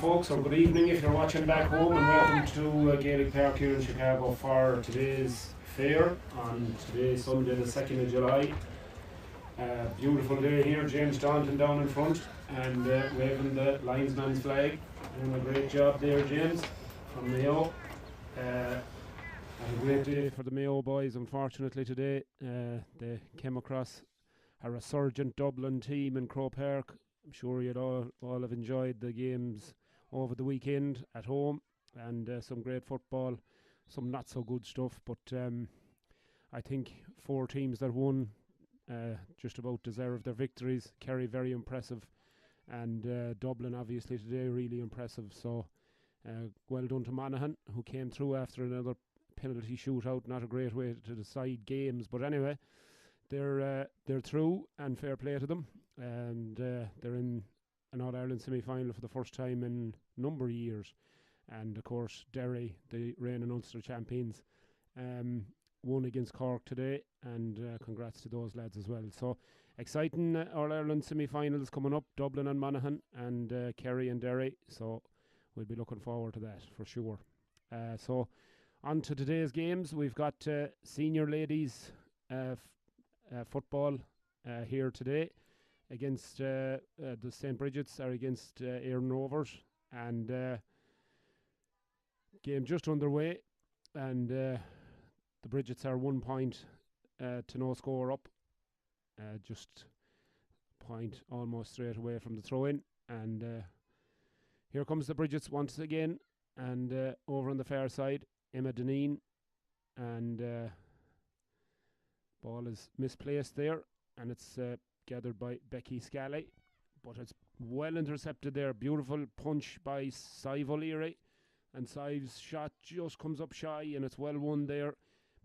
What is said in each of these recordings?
folks, or good evening if you're watching back home, and welcome to Gaelic Park here in Chicago for today's fair on today, Sunday the 2nd of July. Beautiful day here, James Staunton down in front and waving the linesman's flag. Doing a great job there, James, from Mayo. Had a great day for the Mayo boys, unfortunately, today. They came across a resurgent Dublin team in Croke Park. I'm sure you'd all have enjoyed the games over the weekend at home, and some great football, some not so good stuff, but I think four teams that won just about deserved their victories. Kerry very impressive, and Dublin obviously today really impressive, so well done to Monaghan, who came through after another penalty shootout. Not a great way to decide games, but anyway, they're through, and fair play to them. And they're in an All-Ireland semi-final for the first time in a number of years. And of course Derry, the reigning Ulster champions, won against Cork today, and congrats to those lads as well. So exciting All-Ireland semi-finals coming up, Dublin and Monaghan, and Kerry and Derry, so we'll be looking forward to that for sure. So on to today's games. We've got senior ladies football here today against the St. Bridget's are against Éireann Rovers, and game just underway, and the Bridget's are 1 point to no score up, just point almost straight away from the throw-in, and here comes the Bridget's once again, and over on the far side, Emma Deneen, and ball is misplaced there, and it's gathered by Becky Scally, but it's well intercepted there. Beautiful punch by Sive O'Leary, and Sive's shot just comes up shy, and it's well won there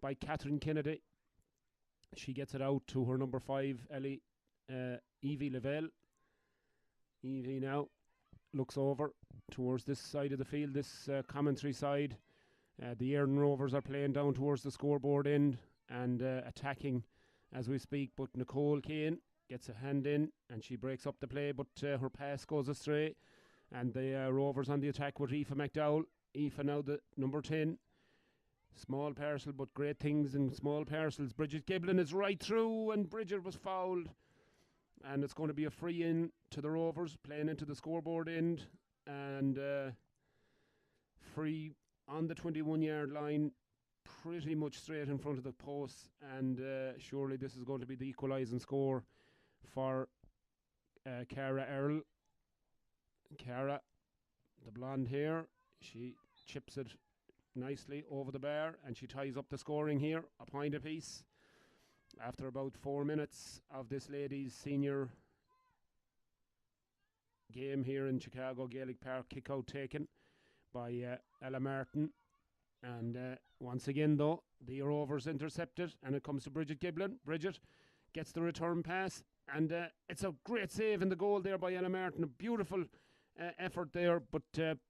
by Catherine Kennedy. She gets it out to her number 5, Evie Lavelle. Evie now looks over towards this side of the field, this commentary side. The Éireann Rovers are playing down towards the scoreboard end and attacking as we speak, but Nicole Kane gets a hand in and she breaks up the play, but her pass goes astray, and the Rovers on the attack with Aoife McDowell. Aoife now the number 10. Small parcel, but great things in small parcels. Bridget Giblin is right through, and Bridget was fouled, and it's going to be a free in to the Rovers, playing into the scoreboard end, and free on the 21-yard line, pretty much straight in front of the post, and surely this is going to be the equalising score for Cara Earl. Cara, the blonde hair, she chips it nicely over the bar, and she ties up the scoring here, a point apiece, after about 4 minutes of this ladies' senior game here in Chicago Gaelic Park. Kick out taken by Ella Martin, and once again though the Rovers intercepted, and it comes to Bridget Giblin. Bridget gets the return pass, and it's a great save in the goal there by Ella Martin. A beautiful effort there, but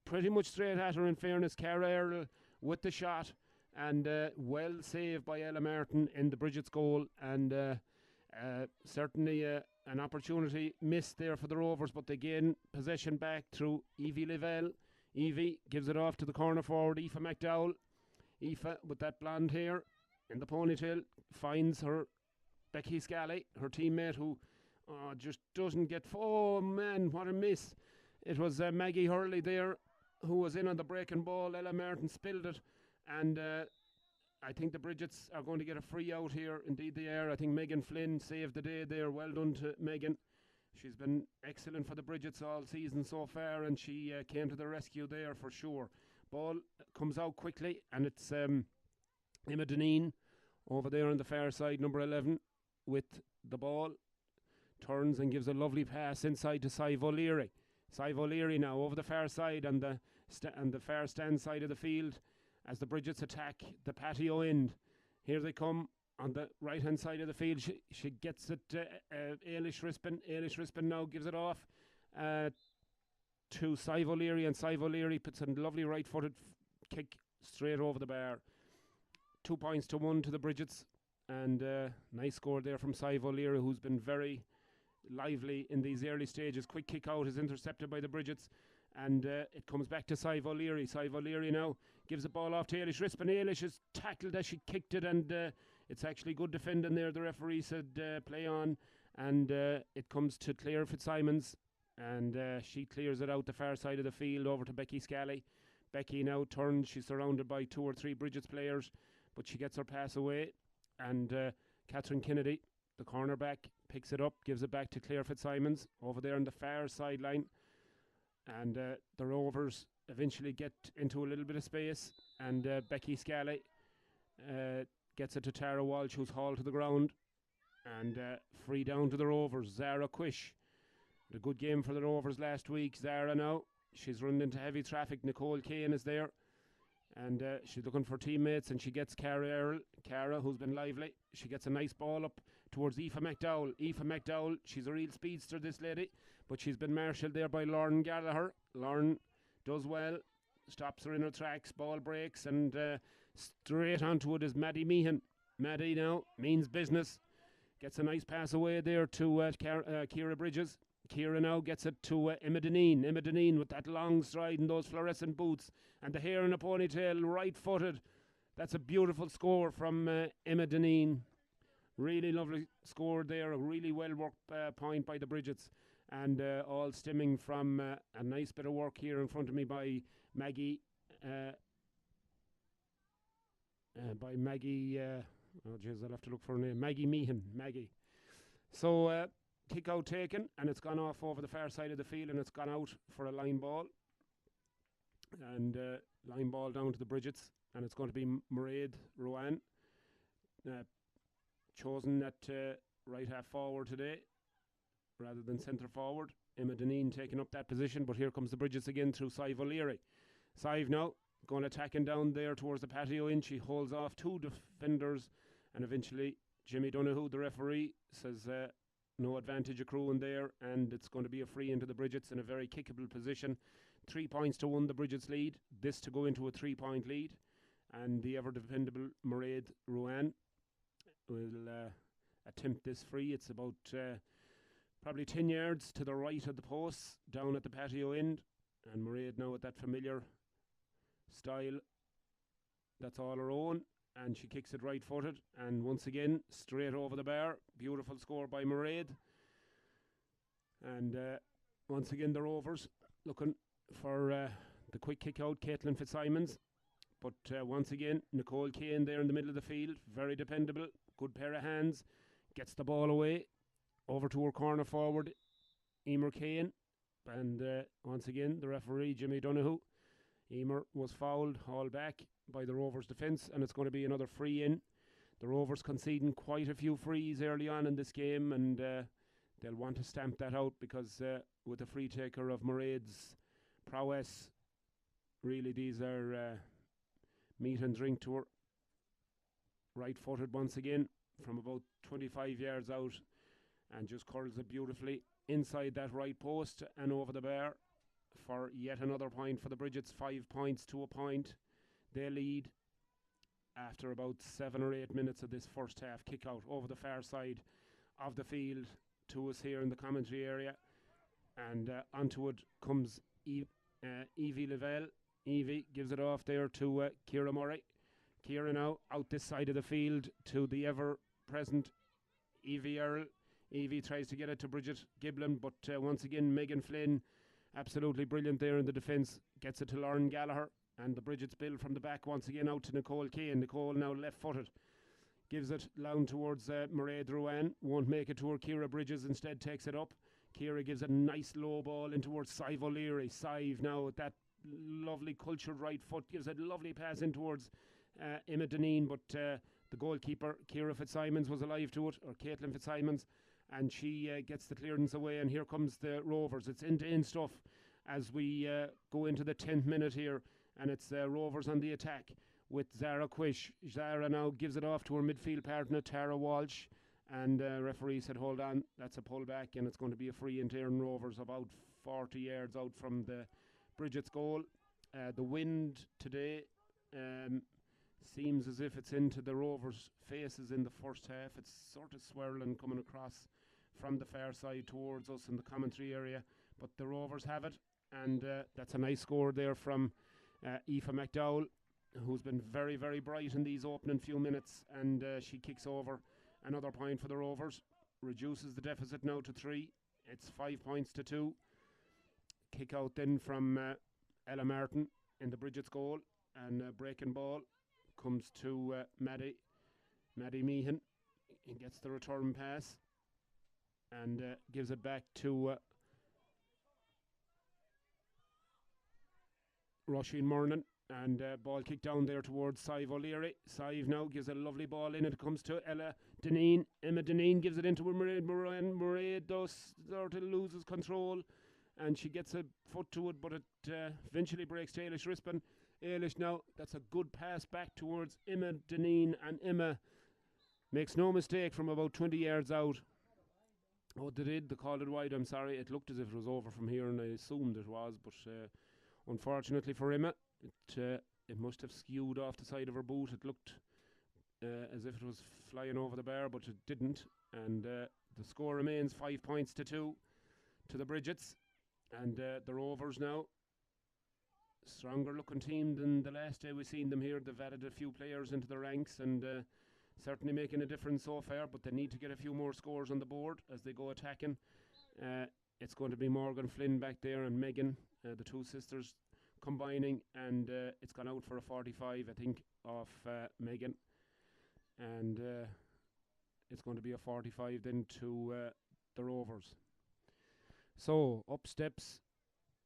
pretty much straight at her, in fairness. Cara Earl with the shot, and well saved by Ella Martin in the Bridget's goal, and certainly an opportunity missed there for the Rovers, but they gain possession back through Evie Lavelle. Evie gives it off to the corner forward, Aoife McDowell. Aoife, with that blonde hair in the ponytail, finds her Becky Scally, her teammate, who just doesn't get... Oh man, what a miss. It was Maggie Hurley there who was in on the breaking ball. Ella Martin spilled it, and I think the Bridgets are going to get a free out here. Indeed they are. I think Megan Flynn saved the day there. Well done to Megan. She's been excellent for the Bridgets all season so far, and she came to the rescue there for sure. Ball comes out quickly, and it's Emma Deneen over there on the far side, number 11, with the ball. Turns and gives a lovely pass inside to Sive O'Leary. Sive O'Leary now over the far side on the far stand side of the field as the Bridgets attack the patio end. Here they come on the right hand side of the field. She gets it to Ailish Rispin. Ailish Rispin now gives it off to Sive O'Leary, and Sive O'Leary puts a lovely right footed kick straight over the bar. 2 points to 1 to the Bridgets, and nice score there from Sive O'Leary, who's been very lively in these early stages. Quick kick out is intercepted by the Bridgets, And it comes back to Sive O'Leary. Sive O'Leary now gives the ball off to Eilish Rispin. Eilish is tackled as she kicked it, and it's actually good defending there. The referee said play on, and it comes to Claire Fitzsimons, and she clears it out the far side of the field over to Becky Scally. Becky now turns. She's surrounded by 2 or 3 Bridget's players, but she gets her pass away, and Catherine Kennedy, the cornerback, picks it up, gives it back to Claire Fitzsimons over there on the far sideline. And the Rovers eventually get into a little bit of space, and Becky Scally gets it to Tara Walsh, who's hauled to the ground, and free down to the Rovers. Zara Quish, the good game for the Rovers last week. Zara now, she's run into heavy traffic. Nicole Kane is there, and she's looking for teammates, and she gets Cara Earl. Cara, who's been lively, she gets a nice ball up towards Aoife McDowell. Aoife McDowell, she's a real speedster, this lady, but she's been marshalled there by Lauren Gallagher. Lauren does well, stops her in her tracks, ball breaks, and straight onto it is Maddie Meehan. Maddie now means business, gets a nice pass away there to Ciara Bridges. Ciara now gets it to Emma Deneen. Emma Deneen with that long stride and those fluorescent boots and the hair in a ponytail, right-footed. That's a beautiful score from Emma Deneen. Really lovely score there, a really well-worked point by the Bridgets, and all stemming from a nice bit of work here in front of me by Maggie. Oh jeez, I'll have to look for her name. Maggie Meehan. Maggie. So kick out taken, and it's gone off over the far side of the field, and it's gone out for a line ball. And line ball down to the Bridgets, and it's going to be Mairead Rowan, chosen at right half forward today rather than centre forward. Emma Deneen taking up that position, but here comes the Bridgets again through Sive O'Leary. Sive now going attacking down there towards the patio in. She holds off 2 defenders, and eventually Jimmy Donoghue, the referee, says no advantage accruing there, and it's going to be a free into the Bridgets in a very kickable position. 3 points to 1 the Bridgets lead, this to go into a 3-point lead, and the ever dependable Mairead Rowan will attempt this free. It's about probably 10 yards to the right of the posts down at the patio end, and Mairead now with that familiar style that's all her own, and she kicks it right footed, and once again straight over the bar. Beautiful score by Mairead, and once again the Rovers looking for the quick kick out, Caitlin Fitzsimons, but once again Nicole Kane there in the middle of the field, very dependable, good pair of hands, gets the ball away over to her corner forward Emer Kane, and once again the referee Jimmy Donoghue. Emer was fouled, hauled back by the Rovers defence, and it's going to be another free in. The Rovers conceding quite a few frees early on in this game, and they'll want to stamp that out, because with the free taker of Mairead's prowess, really these are meat and drink to her. Right footed once again from about 25 yards out, and just curls it beautifully inside that right post and over the bar for yet another point for the Bridgets. 5 points to a point. They lead after about 7 or 8 minutes of this first half. Kick out over the far side of the field to us here in the commentary area, and onto it comes Evie Lavelle. Evie gives it off there to Ciara Murray. Ciara now out this side of the field to the ever-present Evie Earl. Evie tries to get it to Bridget Giblin, but once again Megan Flynn, absolutely brilliant there in the defence, gets it to Lauren Gallagher, and the Bridget's bill from the back once again out to Nicole Kane. Nicole now left-footed, gives it down towards Mairead Rowan, won't make it to her. Ciara Bridges instead takes it up. Ciara gives a nice low ball in towards Sive O'Leary. Sive now with that lovely cultured right foot gives a lovely pass in towards Emma Deneen, but the goalkeeper Ciara Fitzsimons was alive to it, or Caitlin Fitzsimons, and she gets the clearance away, and here comes the Rovers. It's end-to-end stuff as we go into the 10th minute here, and it's Rovers on the attack with Zara Quish. Zara now gives it off to her midfield partner Tara Walsh, and referee said hold on, that's a pullback, and it's going to be a free into Aaron Rovers about 40 yards out from the Bridget's goal. The wind today seems as if it's into the Rovers' faces in the first half. It's sort of swirling coming across from the far side towards us in the commentary area, but the Rovers have it, And that's a nice score there from Aoife McDowell, who's been very, very bright in these opening few minutes. And she kicks over another point for the Rovers, reduces the deficit now to 3. It's 5 points to 2. Kick out then from Ella Martin in the Bridget's goal, and breaking ball comes to Maddie Meehan. He gets the return pass and gives it back to Roisin Murnan, and ball kicked down there towards Sive O'Leary. Sive now gives a lovely ball in. It comes to Emma Deneen gives it into Mairead Moran. Mairead does sort of loses control, and she gets a foot to it, but it eventually breaks to Eilish Rispin. Eilish now, that's a good pass back towards Emma Deneen, and Emma makes no mistake from about 20 yards out. Oh, they called it wide, I'm sorry. It looked as if it was over from here, and I assumed it was, but unfortunately for Emma, it must have skewed off the side of her boot. It looked as if it was flying over the bar, but it didn't. And the score remains 5 points to 2 to the Bridgets. And the Rovers now, stronger looking team than the last day we seen them here. They've added a few players into the ranks and certainly making a difference so far, but they need to get a few more scores on the board as they go attacking. It's going to be Morgan Flynn back there and Megan, the two sisters combining, and it's gone out for a 45, I think, off Megan, and it's going to be a 45 then to the Rovers. So up steps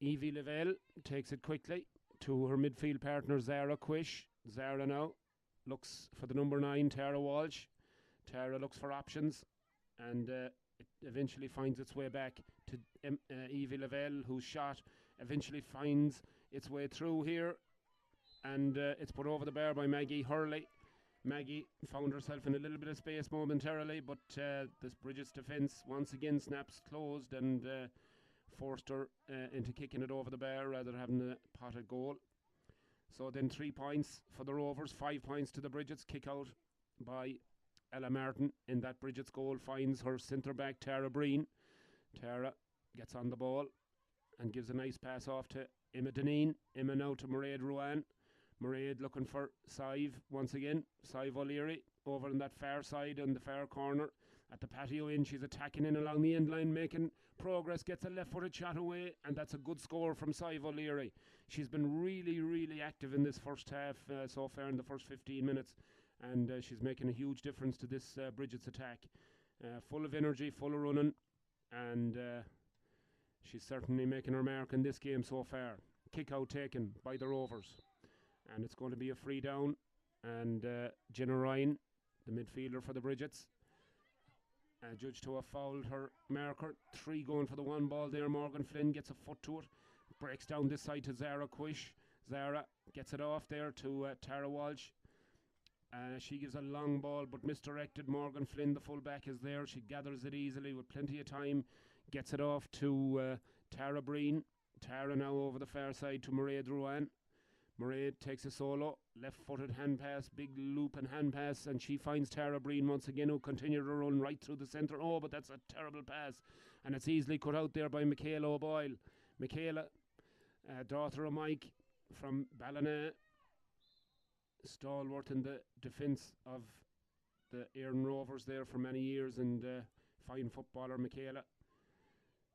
Evie Lavelle, takes it quickly to her midfield partner Zara Quish. Zara now looks for the number 9, Tara Walsh. Tara looks for options, and it eventually finds its way back to Evie Lavelle, whose shot eventually finds its way through here, and it's put over the bar by Maggie Hurley. Maggie found herself in a little bit of space momentarily, but this Bridget's defence once again snaps closed and forced her into kicking it over the bar rather than having a potted goal. So then 3 points for the Rovers, 5 points to the Bridgets. Kick out by Ella Martin in that Bridget's goal finds her centre back Tara Breen. Tara gets on the ball and gives a nice pass off to Emma Deneen. Emma now to Mairead Ruan. Mairead looking for Sive once again. Sive O'Leary over on that far side on the far corner at the patio end. She's attacking in along the end line, making progress, gets a left-footed shot away, and that's a good score from Sive O'Leary. She's been really, really active in this first half so far in the first 15 minutes, and she's making a huge difference to this Bridget's attack. Full of energy, full of running, and she's certainly making her mark in this game so far. Kick out taken by the Rovers, and it's going to be a free down, and Jenna Ryan, the midfielder for the Bridgets, judged to have fouled her marker. 3 going for the one ball there. Morgan Flynn gets a foot to it, breaks down this side to Zara Quish. Zara gets it off there to Tara Walsh. She gives a long ball but misdirected. Morgan Flynn, the fullback, is there. She gathers it easily with plenty of time, gets it off to Tara Breen. Tara now over the far side to Mairead Ruan. Mairead takes a solo, left-footed hand pass, big loop and hand pass, and she finds Tara Breen once again, who continued to run right through the centre. Oh, but that's a terrible pass, and it's easily cut out there by Michaela O'Boyle. Michaela, daughter of Mike from Ballina, stalwart in the defence of the Éireann Rovers there for many years, and fine footballer Michaela.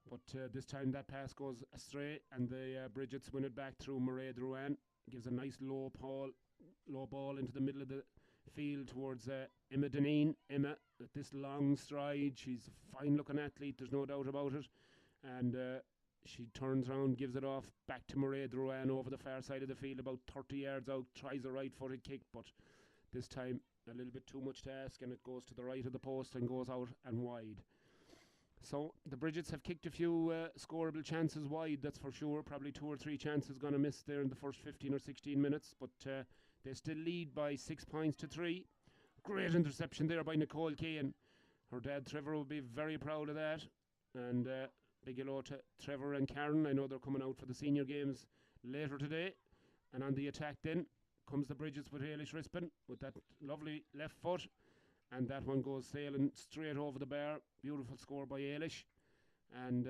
But this time that pass goes astray, and the Bridgets win it back through Mairead Ruan. Gives a nice low ball into the middle of the field towards Emma Deneen. Emma, at this long stride, she's a fine looking athlete, there's no doubt about it, and she turns around, gives it off back to Mairead Ruan over the far side of the field, about 30 yards out, tries a right footed kick, but this time a little bit too much to ask, and it goes to the right of the post and goes out and wide. So the Bridgets have kicked a few scoreable chances wide, that's for sure. Probably 2 or 3 chances going to miss there in the first 15 or 16 minutes, but they still lead by 6 points to 3. Great interception there by Nicole Keane. Her dad Trevor will be very proud of that, and big hello to Trevor and Karen. I know they're coming out for the senior games later today. And on the attack then comes the Bridgets with Eilish Rispin with that lovely left foot, and that one goes sailing straight over the bar. Beautiful score by Eilish, and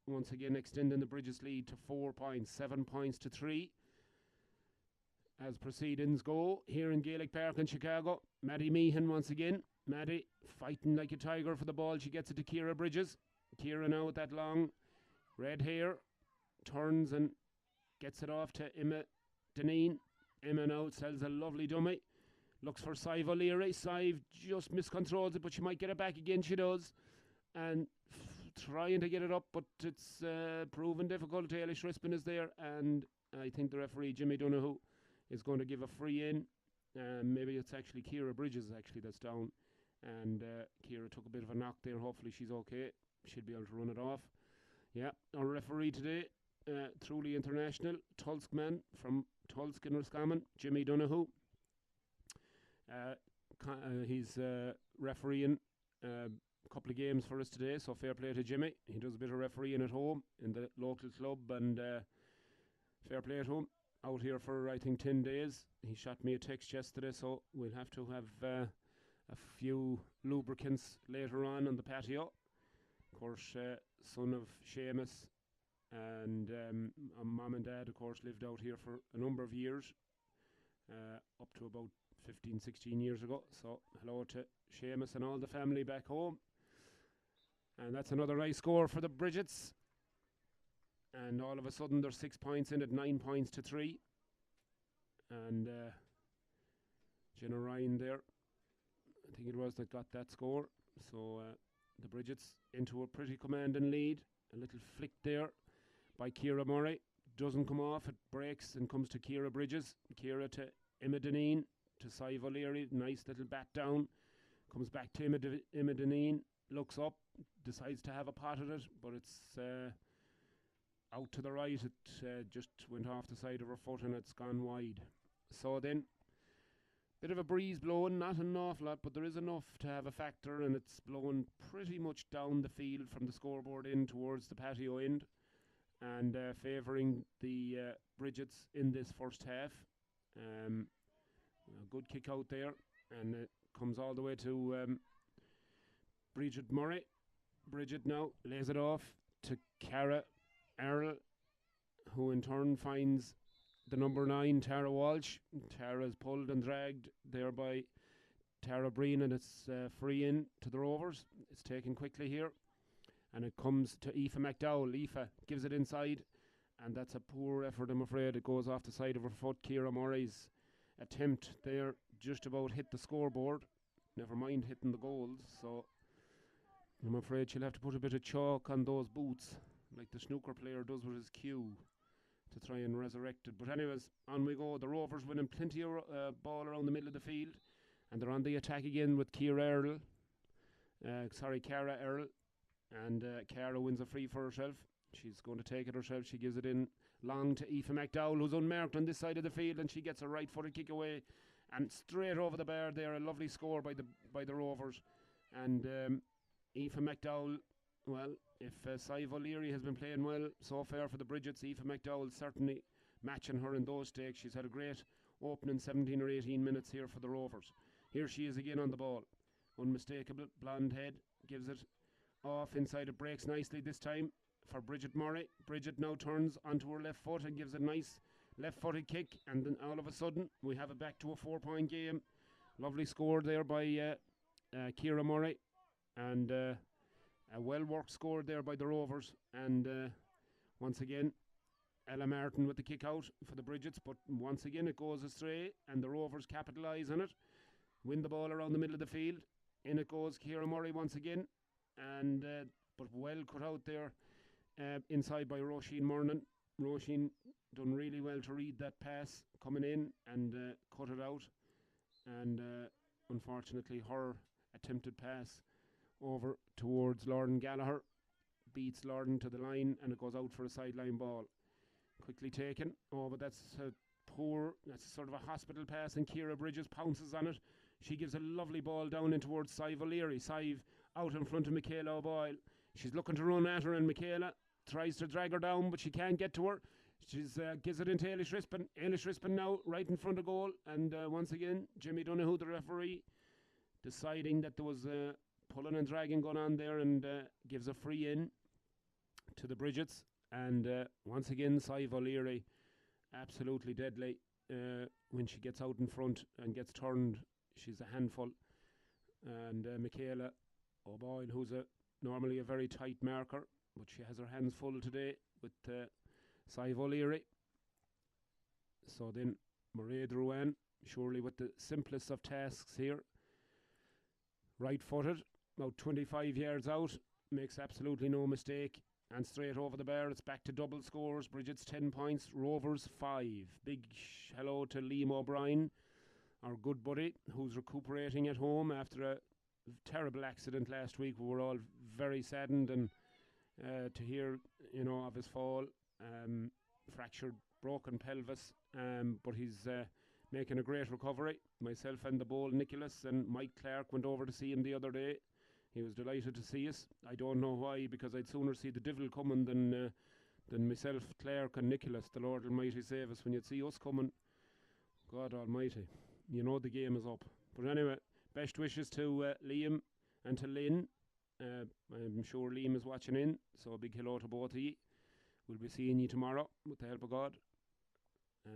once again extending the Bridges lead to 4 points, 7 points to 3. As proceedings go here in Gaelic Park in Chicago, Maddie Meehan once again. Maddie fighting like a tiger for the ball. She gets it to Ciara Bridges. Ciara now with that long red hair turns and gets it off to Emma Deneen. Emma now sells a lovely dummy. Looks for Sive O'Leary. Sive just miscontrols it, but she might get it back again. She does. And trying to get it up, but it's proven difficult. Eilish Rispin is there, and I think the referee, Jimmy Donoghue, is going to give a free in. Maybe it's actually Ciara Bridges actually that's down. And Ciara took a bit of a knock there. Hopefully she's okay. She'll be able to run it off. Yeah, our referee today, truly international, Tulsk man from Tulsk in Roscommon, Jimmy Donoghue. He's refereeing a couple of games for us today, so fair play to Jimmy. He does a bit of refereeing at home in the local club, and fair play to him. Out here for, I think, 10 days. He shot me a text yesterday, so we'll have to have a few lubricants later on the patio. Of course, son of Seamus, and mum and dad, of course, lived out here for a number of years, up to about 15, 16 years ago. So hello to Seamus and all the family back home. And that's another nice score for the Bridgets. And all of a sudden there's 6 points in it, 9 points to 3. And Jenna Ryan there, I think it was, that got that score. So the Bridgets into a pretty commanding lead. A little flick there by Ciara Murray. Doesn't come off, it breaks and comes to Ciara Bridges. Ciara to Emma Deneen, to Sive O'Leary. Nice little bat down. Comes back to Emma Deneen. Looks up, decides to have a pot at it, but it's out to the right. It just went off the side of her foot and it's gone wide. So then, bit of a breeze blowing, not an awful lot, but there is enough to have a factor, and it's blowing pretty much down the field from the scoreboard in towards the patio end, and favouring the Bridgets in this first half. A good kick out there, and it comes all the way to Bridget Murray. Bridget now lays it off to Cara Earl, who in turn finds the number 9, Tara Walsh. Tara's pulled and dragged there by Tara Breen, and it's free in to the Rovers. It's taken quickly here, and it comes to Aoife McDowell. Aoife gives it inside, and that's a poor effort, I'm afraid. It goes off the side of her foot. Ciara Murray's attempt there just about hit the scoreboard, never mind hitting the goals. So I'm afraid she'll have to put a bit of chalk on those boots, like the snooker player does with his cue, to try and resurrect it. But anyways, on we go. The Rovers winning plenty of ball around the middle of the field, and they're on the attack again with Cara Earl. And Cara wins a free for herself. She's going to take it herself. She gives it in long to Aoife McDowell, who's unmarked on this side of the field, and she gets a right-footed kick away and straight over the bar there. A lovely score by the Rovers. And Aoife McDowell, well, if Sive O'Leary has been playing well so far for the Bridgets, Aoife McDowell certainly matching her in those stakes. She's had a great opening 17 or 18 minutes here for the Rovers. Here she is again on the ball. Unmistakable blonde head, gives it off inside. It breaks nicely this time for Bridget Murray. Bridget now turns onto her left foot and gives a nice left-footed kick, and then all of a sudden we have it back to a 4-point game. Lovely score there by Ciara Murray, and a well-worked score there by the Rovers. And once again, Ella Martin with the kick out for the Bridgets, but once again it goes astray, and the Rovers capitalise on it, win the ball around the middle of the field. In it goes Ciara Murray once again, and but well cut out there inside by Roisin Murnan. Roisin done really well to read that pass coming in and cut it out, and unfortunately her attempted pass over towards Lauren Gallagher beats Lauren to the line, and it goes out for a sideline ball. Quickly taken. Oh, but that's sort of a hospital pass, and Ciara Bridges pounces on it. She gives a lovely ball down in towards Sive O'Leary. Sive out in front of Michaela O'Boyle. She's looking to run at her, and Michaela tries to drag her down, but she can't get to her. She gives it into Eilish Rispin. Eilish Rispin now right in front of goal, and once again Jimmy Donoghue, the referee, deciding that there was pulling and dragging going on there, and gives a free in to the Bridgets. And once again, Sive O'Leary, absolutely deadly. When she gets out in front and gets turned, she's a handful. And Michaela O'Boyle, who's normally a very tight marker, but she has her hands full today with Sive O'Leary. So then Mairead Ruane, surely with the simplest of tasks here. Right-footed, about 25 yards out, makes absolutely no mistake. And straight over the bar, it's back to double scores. Bridget's 10 points, Rovers 5. Big hello to Liam O'Brien, our good buddy, who's recuperating at home after a terrible accident last week. We were all very saddened and to hear, of his fall. Fractured, broken pelvis, but he's making a great recovery. Myself and the bowl Nicholas and Mike Clark went over to see him the other day. He was delighted to see us. I don't know why, because I'd sooner see the devil coming than myself, Clark and Nicholas. The Lord Almighty save us when you'd see us coming. God Almighty, the game is up. But anyway, best wishes to Liam and to Lynn. I'm sure Liam is watching in, so a big hello to both of you. We'll be seeing you tomorrow with the help of God.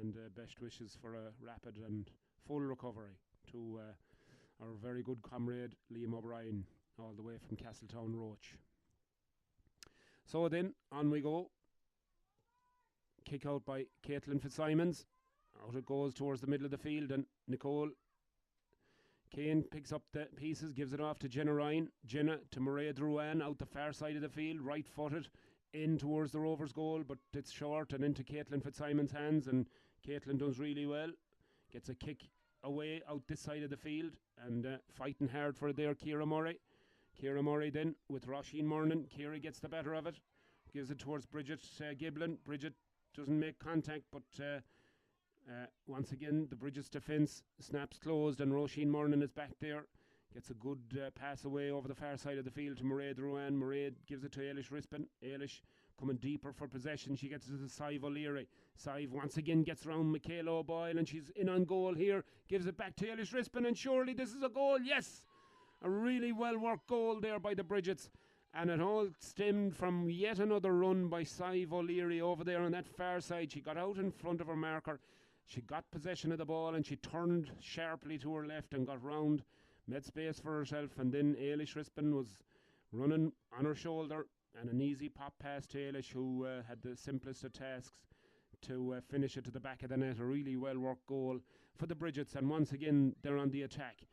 And best wishes for a rapid and full recovery to our very good comrade Liam O'Brien, all the way from Castletown Roach. So then, on we go. Kick out by Caitlin Fitzsimons. Out it goes towards the middle of the field, and Nicole Kane picks up the pieces, gives it off to Jenna Ryan. Jenna to Mairead Ruane out the far side of the field, right-footed, in towards the Rovers' goal, but it's short and into Caitlin Fitzsimons' hands, and Caitlin does really well. Gets a kick away out this side of the field, and fighting hard for it there, Ciara Murray. Ciara Murray then with Roisin Murnan. Ciara gets the better of it, gives it towards Bridget Giblin. Bridget doesn't make contact, but once again the Bridget's defence snaps closed, and Roisin Murnan is back there. Gets a good pass away over the far side of the field to Mairead Ruane. Mairead gives it to Eilish Rispin. Eilish coming deeper for possession. She gets it to Sive O'Leary. Sive once again gets round Michaela O'Boyle, and she's in on goal here. Gives it back to Eilish Rispin, and surely this is a goal. Yes! A really well-worked goal there by the Bridgets. And it all stemmed from yet another run by Sive O'Leary over there on that far side. She got out in front of her marker. She got possession of the ball, and she turned sharply to her left and got round, made space for herself, and then Eilish Rispin was running on her shoulder, and an easy pop pass to Eilish, who had the simplest of tasks to finish it to the back of the net. A really well-worked goal for the Bridgets, and once again they're on the attack.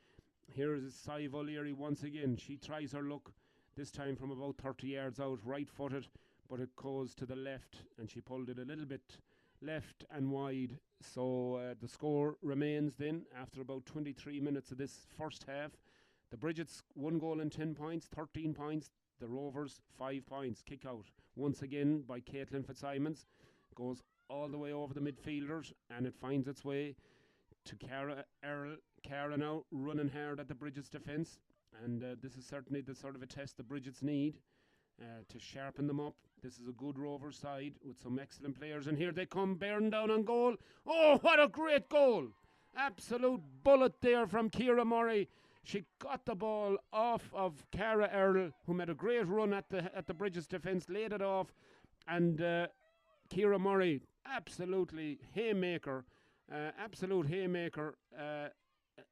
Here is Sive O'Leary once again. She tries her luck, this time from about 30 yards out, right-footed, but it goes to the left, and she pulled it a little bit left and wide. So the score remains then, after about 23 minutes of this first half. The Bridgets 1 goal and 10 points, 13 points. The Rovers 5 points. Kick out once again by Caitlin Fitzsimons. Goes all the way over the midfielders, and it finds its way to Cara Earl. Cara now running hard at the Bridgets defence, and this is certainly the sort of a test the Bridgets need to sharpen them up. This is a good Rovers side with some excellent players, and here they come bearing down on goal. Oh, what a great goal! Absolute bullet there from Ciara Murray. She got the ball off of Cara Earl, who made a great run at the Bridgets defence, laid it off, and Ciara Murray, absolute haymaker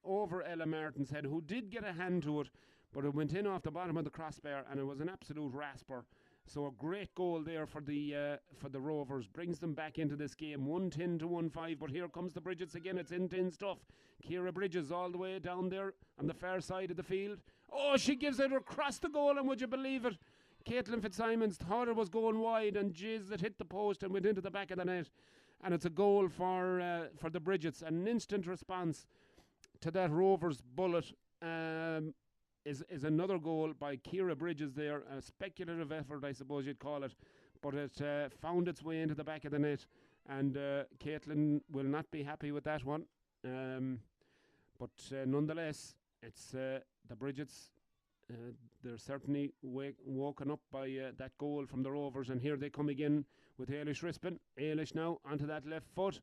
over Ella Martin's head, who did get a hand to it, but it went in off the bottom of the crossbar, and it was an absolute rasper. So a great goal there for the Rovers, brings them back into this game, 1-10 to 1-5. But here comes the Bridgets again. It's in stuff. Ciara Bridges all the way down there on the far side of the field. Oh, she gives it across the goal, and would you believe it? Caitlin Fitzsimons thought it was going wide, and jeez, it hit the post and went into the back of the net. And it's a goal for the Bridgets. An instant response to that Rovers bullet. Is another goal by Ciara Bridges there. A speculative effort, I suppose you'd call it. But it found its way into the back of the net. And Caitlin will not be happy with that one. But nonetheless, it's the Bridgets. They're certainly woken up by that goal from the Rovers. And here they come again with Eilish Rispin. Eilish now onto that left foot.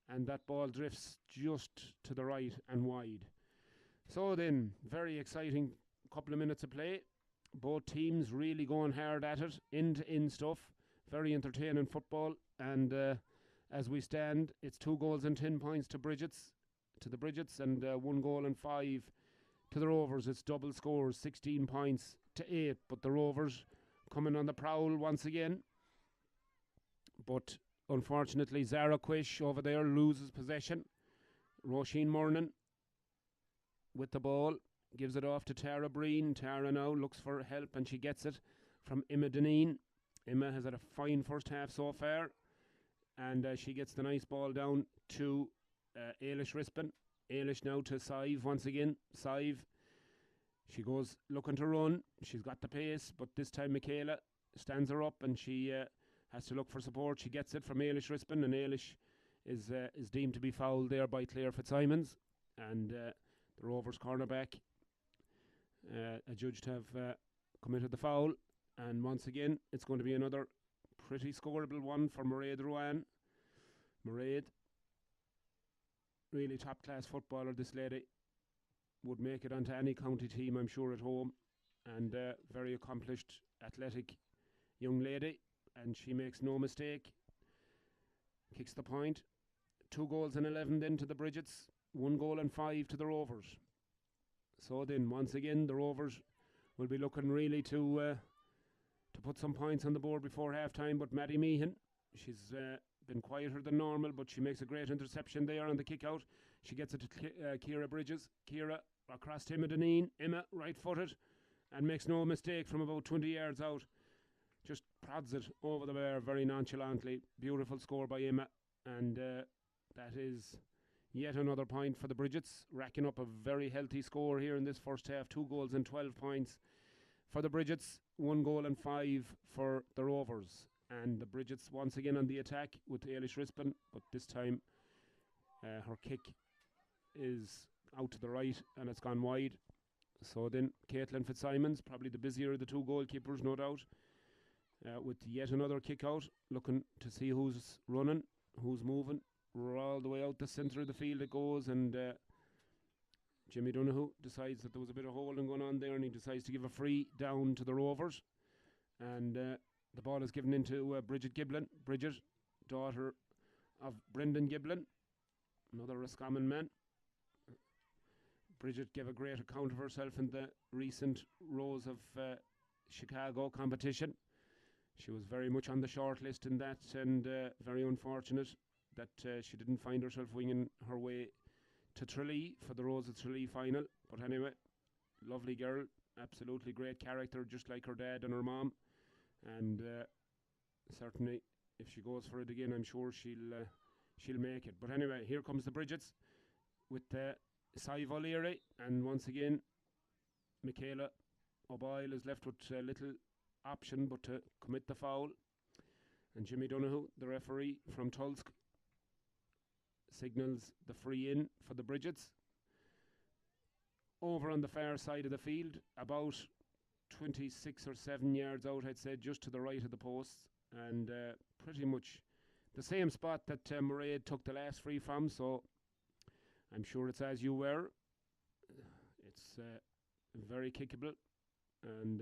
And that ball drifts just to the right and wide. So then, very exciting couple of minutes of play. Both teams really going hard at it, in stuff. Very entertaining football. And as we stand, it's 2 goals and 10 points to the Bridgets, and 1 goal and 5 to the Rovers. It's double scores, 16 points to 8. But the Rovers coming on the prowl once again. But unfortunately, Zara Quish over there loses possession. Roisin Murnan with the ball. Gives it off to Tara Breen. Tara now looks for help and she gets it from Emma Deneen. Emma has had a fine first half so far. And she gets the nice ball down to Ailish Rispin. Ailish now to Sive once again. Sive. She goes looking to run. She's got the pace, but this time Michaela stands her up and she has to look for support. She gets it from Ailish Rispin, and Ailish is deemed to be fouled there by Claire Fitzsimons. And the Rovers cornerback adjudged to have committed the foul, and once again it's going to be another pretty scoreable one for Mairead Ruane. Mairead, really top class footballer, this lady. Would make it onto any county team, I'm sure, at home, and very accomplished, athletic young lady, and she makes no mistake. Kicks the point. 2 goals and 11 then to the Bridgets, 1 goal and 5 to the Rovers. So then, once again, the Rovers will be looking really to put some points on the board before half-time. But Maddie Meehan, she's been quieter than normal, but she makes a great interception there on the kick-out. She gets it to Ciara Bridges. Ciara across to Emma Deneen. Emma, right-footed, and makes no mistake from about 20 yards out. Just prods it over the bar very nonchalantly. Beautiful score by Emma, and that is yet another point for the Bridgets, racking up a very healthy score here in this first half. 2 goals and 12 points for the Bridgets, 1 goal and 5 for the Rovers. And the Bridgets once again on the attack with Ailish Rispin, but this time her kick is out to the right and it's gone wide. So then Caitlin Fitzsimons, probably the busier of the 2 goalkeepers, no doubt, with yet another kick out, looking to see who's running, who's moving. We're all the way out the centre of the field it goes, and Jimmy Donoghue decides that there was a bit of holding going on there, and he decides to give a free down to the Rovers. And the ball is given into Bridget Giblin. Bridget, daughter of Brendan Giblin, another Roscommon man. Bridget gave a great account of herself in the recent Rose of Chicago competition. She was very much on the short list in that, and very unfortunate that she didn't find herself winging her way to Tralee for the Rose of Tralee final. But anyway, lovely girl, absolutely great character, just like her dad and her mom. And certainly, if she goes for it again, I'm sure she'll make it. But anyway, here comes the Bridgets with Sive O'Leary, and once again, Michaela O'Boyle is left with little option but to commit the foul. And Jimmy Donoghue, the referee from Tulsk, signals the free in for the Bridgets. Over on the far side of the field, about 26 or 7 yards out, I'd say, just to the right of the posts, and pretty much the same spot that Mairead took the last free from, so I'm sure it's as you were. It's very kickable, and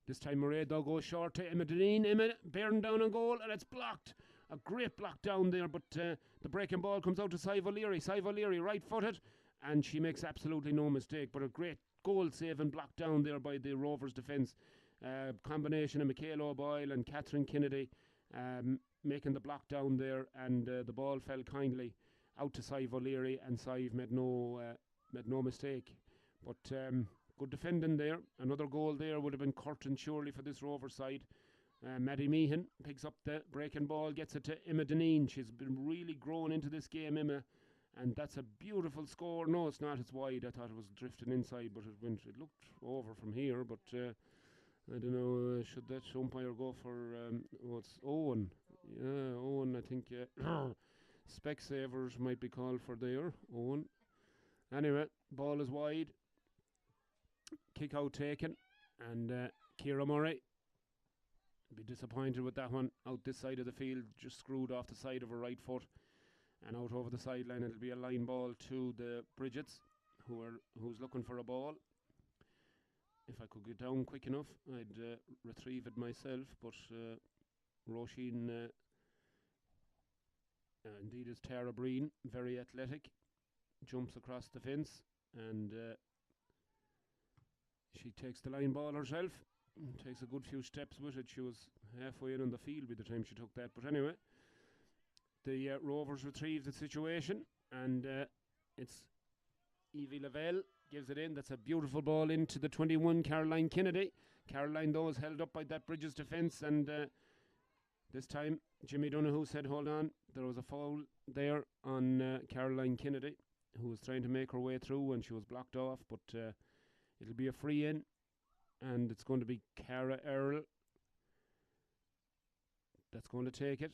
this time Mairead though goes short to Emma Deneen. Emma bearing down on goal, and it's blocked. A great block down there, but the breaking ball comes out to Sive O'Leary. Sive O'Leary right-footed, and she makes absolutely no mistake, but a great goal save and block down there by the Rovers defence. Combination of Michaela O'Boyle and Catherine Kennedy making the block down there, and the ball fell kindly out to Sive O'Leary, and Sive made no mistake. But good defending there. Another goal there would have been curtain surely for this Rover side. Maddie Meehan picks up the breaking ball, gets it to Emma Deneen. She's been really grown into this game, Emma, and that's a beautiful score. No, it's not, it's wide. I thought it was drifting inside, but it looked over from here, but I don't know, should that umpire go for it's Owen. Yeah, Owen, I think Specsavers might be called for there. Owen. Anyway, ball is wide, kick out taken, and Ciara Murray be disappointed with that one. Out this side of the field, just screwed off the side of her right foot, and out over the sideline. It'll be a line ball to the Bridgets, who's looking for a ball. if I could get down quick enough, I'd retrieve it myself. But Roisin, indeed, is Tara Breen, very athletic, jumps across the fence, and she takes the line ball herself. Takes a good few steps with it. She was halfway in on the field by the time she took that. But anyway, the Rovers retrieve the situation, and it's Evie Lavelle gives it in. That's a beautiful ball into the 21, Caroline Kennedy. Caroline, though, is held up by that Bridges defence, and this time Jimmy Donoghue said, hold on, there was a foul there on Caroline Kennedy, who was trying to make her way through, and she was blocked off, but it'll be a free in, and it's going to be Cara Earl that's going to take it.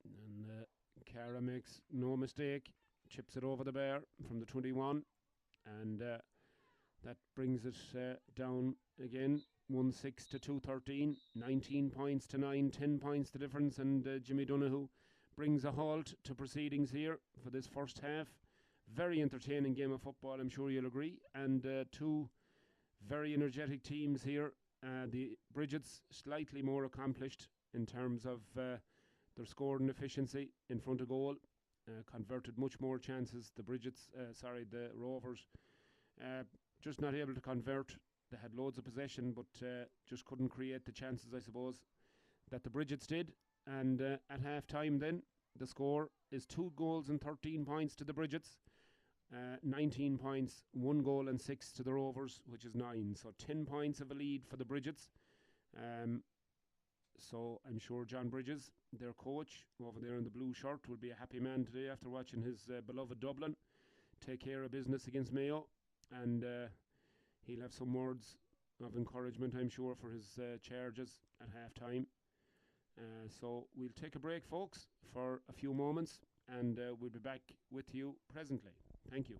And Cara makes no mistake, chips it over the bar from the 21, and that brings it down again, 1-6 to 2-13, 19 points to 9, 10 points the difference, and Jimmy Donoghue brings a halt to proceedings here for this first half. Very entertaining game of football, I'm sure you'll agree, and two very energetic teams here. The Bridget's slightly more accomplished in terms of their scoring efficiency in front of goal, converted much more chances. The Rovers just not able to convert. They had loads of possession, but just couldn't create the chances, I suppose, that the Bridgets did. And at half time then, the score is 2 goals and 13 points to the Bridgets. 19 points, 1 goal and 6 to the Rovers, which is 9. So 10 points of a lead for the Bridgets. So I'm sure John Bridges, their coach over there in the blue shirt, will be a happy man today after watching his beloved Dublin take care of business against Mayo. And he'll have some words of encouragement, I'm sure, for his charges at half time. So we'll take a break, folks, for a few moments, and we'll be back with you presently. Thank you.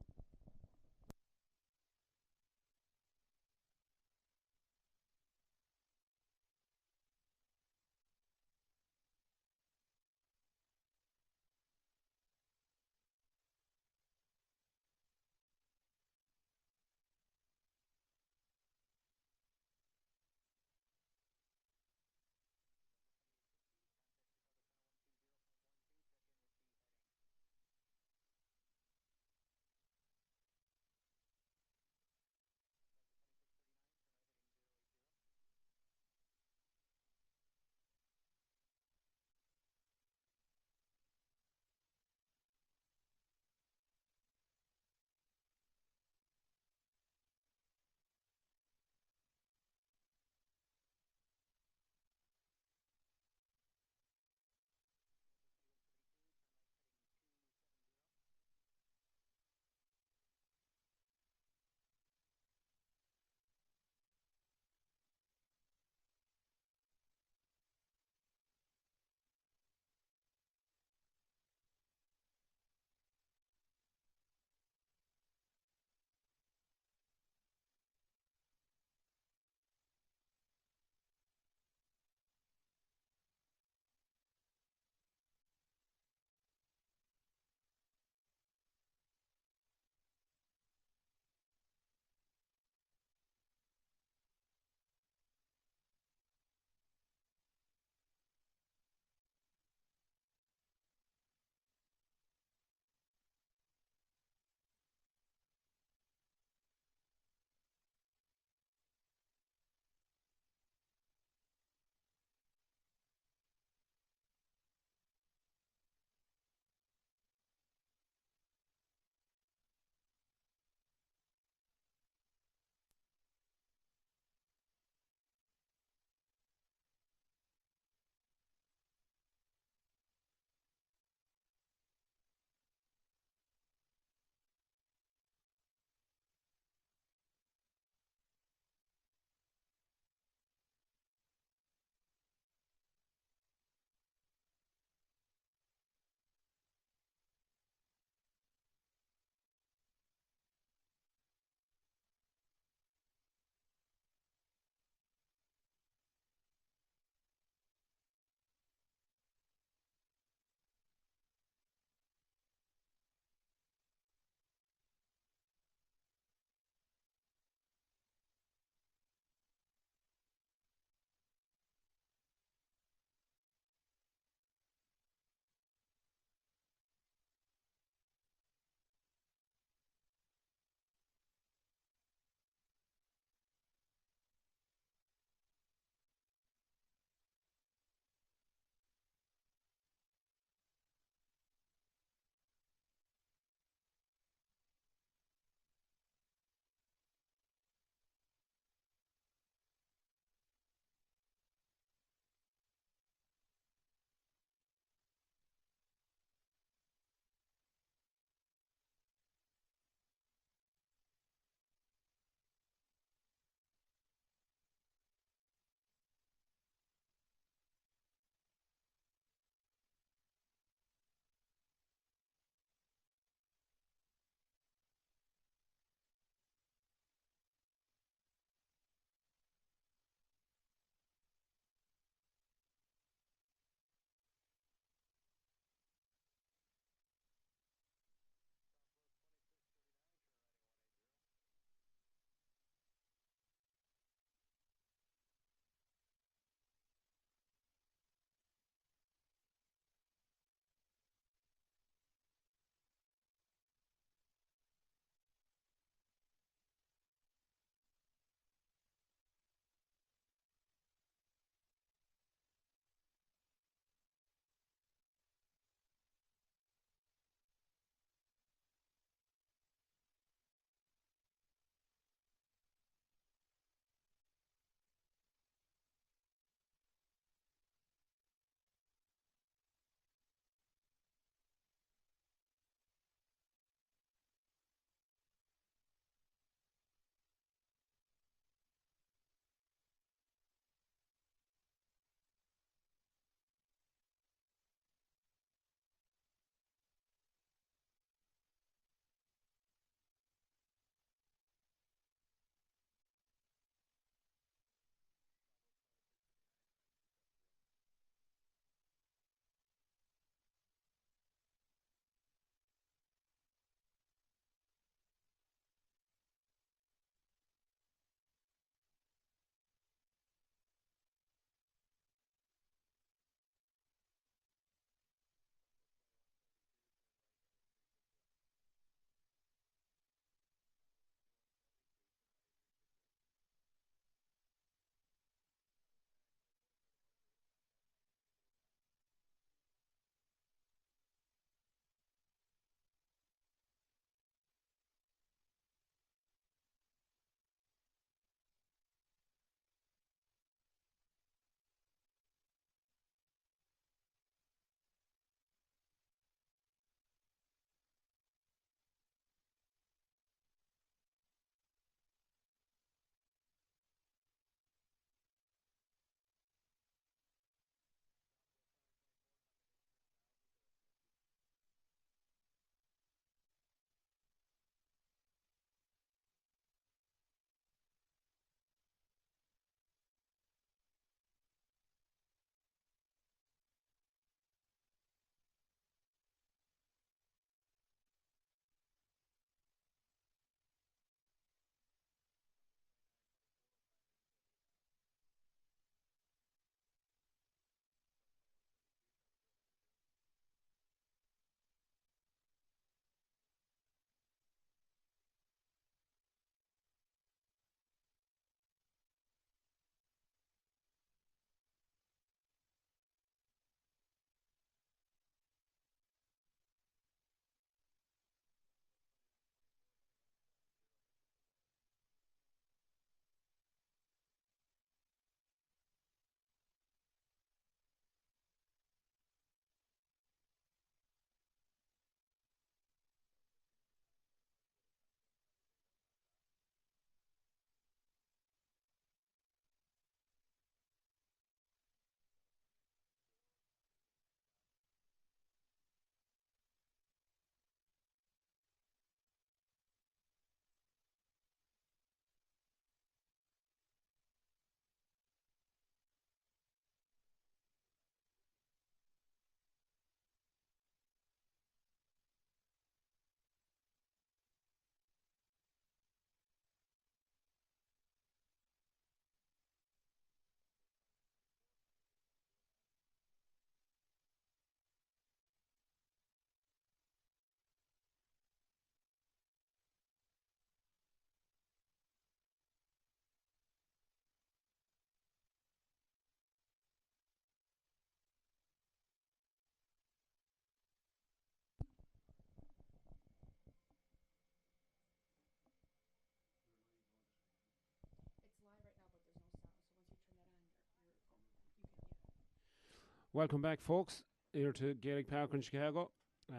Welcome back, folks, here to Gaelic Park in Chicago.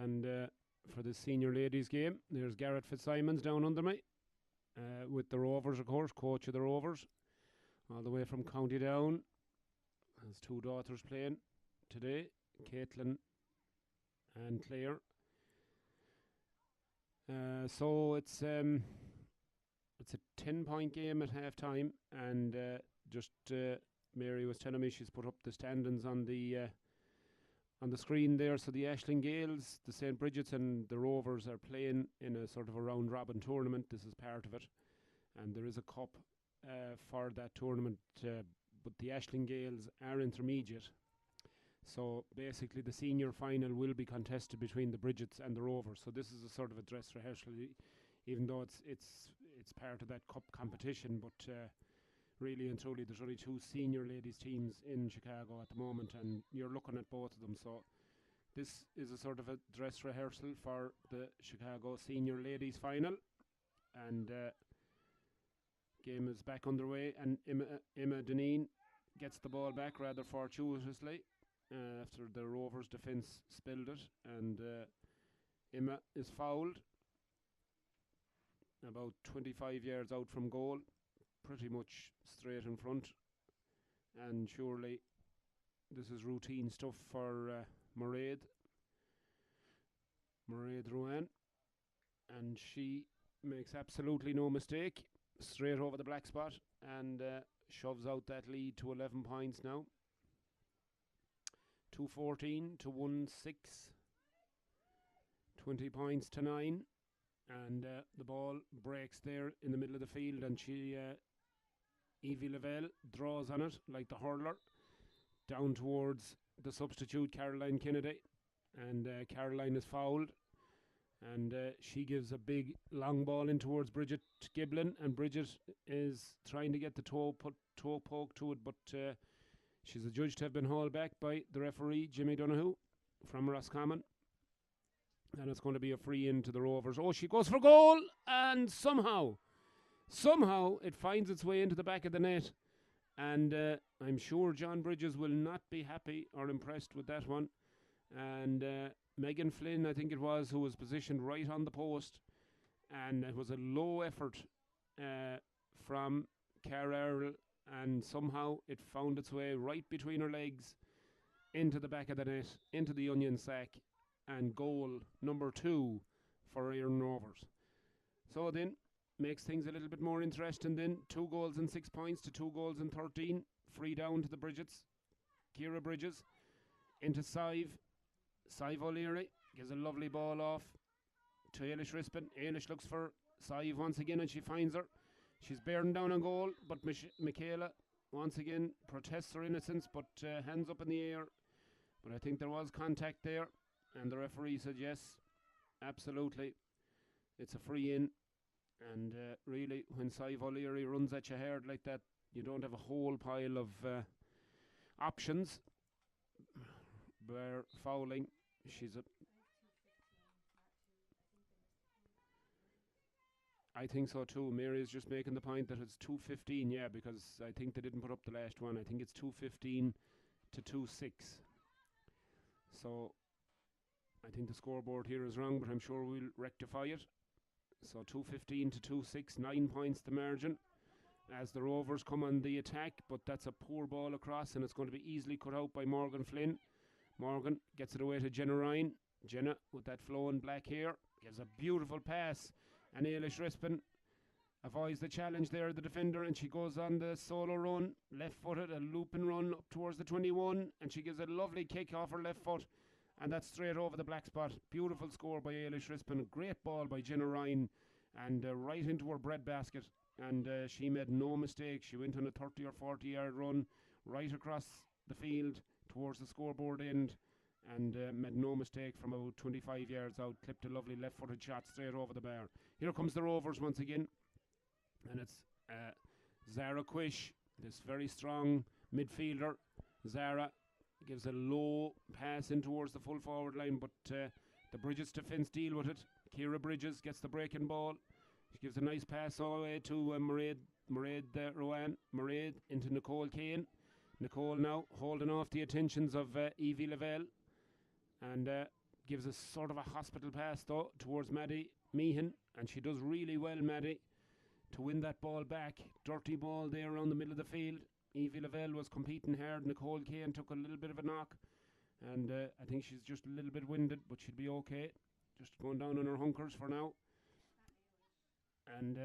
And for the senior ladies game, there's Garrett Fitzsimons down under me with the Rovers, of course, coach of the Rovers, all the way from County Down. Has two daughters playing today, Caitlin and Claire. So it's a 10-point game at half time, and Mary was telling me she's put up the standings on the screen there. So the Ashling Gales, the St. Bridget's and the Rovers are playing in a sort of a round robin tournament. This is part of it, and there is a cup for that tournament, but the Ashling Gales are intermediate. So basically the senior final will be contested between the Bridget's and the Rovers. So this is a sort of a dress rehearsal, even though it's part of that cup competition, but really and truly there's only two senior ladies teams in Chicago at the moment, and you're looking at both of them. So this is a sort of a dress rehearsal for the Chicago senior ladies final, and game is back underway, and Emma Deneen gets the ball back rather fortuitously after the Rovers defence spilled it, and Emma is fouled about 25 yards out from goal, pretty much straight in front, and surely this is routine stuff for Mairead Rowan, and she makes absolutely no mistake, straight over the black spot, and shoves out that lead to 11 points now. 2-14 to 1-6, 20 points to 9, and the ball breaks there in the middle of the field, and Evie Lavelle draws on it like the hurler down towards the substitute Caroline Kennedy, and Caroline is fouled, and she gives a big long ball in towards Bridget Giblin, and Bridget is trying to get the toe poke to it, but she's adjudged to have been hauled back by the referee Jimmy Donoghue from Roscommon, and it's going to be a free in to the Rovers. Oh, she goes for goal, and somehow it finds its way into the back of the net, and I'm sure John Bridges will not be happy or impressed with that one. And Megan Flynn, I think it was, who was positioned right on the post, and it was a low effort from Cara Earl, and somehow it found its way right between her legs into the back of the net, into the onion sack, and goal number 2 for Iron Rovers. So then makes things a little bit more interesting then. 2 goals and 6 points to 2 goals and 13. Free down to the Bridget's. Ciara Bridges into Sive O'Leary gives a lovely ball off to Ailish Rispin. Ailish looks for Sive once again, and she finds her. She's bearing down on goal, but Michaela once again protests her innocence, but hands up in the air. But I think there was contact there, and the referee said yes, absolutely, it's a free in. And really, when Sive O'Leary runs at you hard like that, you don't have a whole pile of options. Where fouling, I think so too. Mary is just making the point that it's 2-15, yeah, because I think they didn't put up the last one. I think it's 2-15 to 2-6. So I think the scoreboard here is wrong, but I'm sure we'll rectify it. So 2-15 to 2-6, 9 points the margin as the Rovers come on the attack, but that's a poor ball across, and it's going to be easily cut out by Morgan Flynn. Morgan gets it away to Jenna Ryan. Jenna, with that flowing black hair, gives a beautiful pass, and Ailish Rispin avoids the challenge there, the defender, and she goes on the solo run, left-footed, a looping run up towards the 21, and she gives a lovely kick off her left foot, and that's straight over the black spot. Beautiful score by Ailish Rispin. Great ball by Jenna Ryan, and right into her breadbasket, and she made no mistake. She went on a 30 or 40 yard run right across the field towards the scoreboard end, and made no mistake from about 25 yards out. Clipped a lovely left-footed shot straight over the bar. Here comes the Rovers once again, and it's Zara Quish, this very strong midfielder. Zara gives a low pass in towards the full forward line, but the Bridges defence deal with it. Ciara Bridges gets the breaking ball. She gives a nice pass all the way to Mairead Rowan. Mairead into Nicole Kane. Nicole now holding off the attentions of Evie Lavelle, and gives us sort of a hospital pass though towards Maddie Meehan, and she does really well, Maddie, to win that ball back. Dirty ball there around the middle of the field. Evie Lavelle was competing hard. Nicole Kane took a little bit of a knock, and I think she's just a little bit winded, but she'll be okay. Just going down on her hunkers for now. And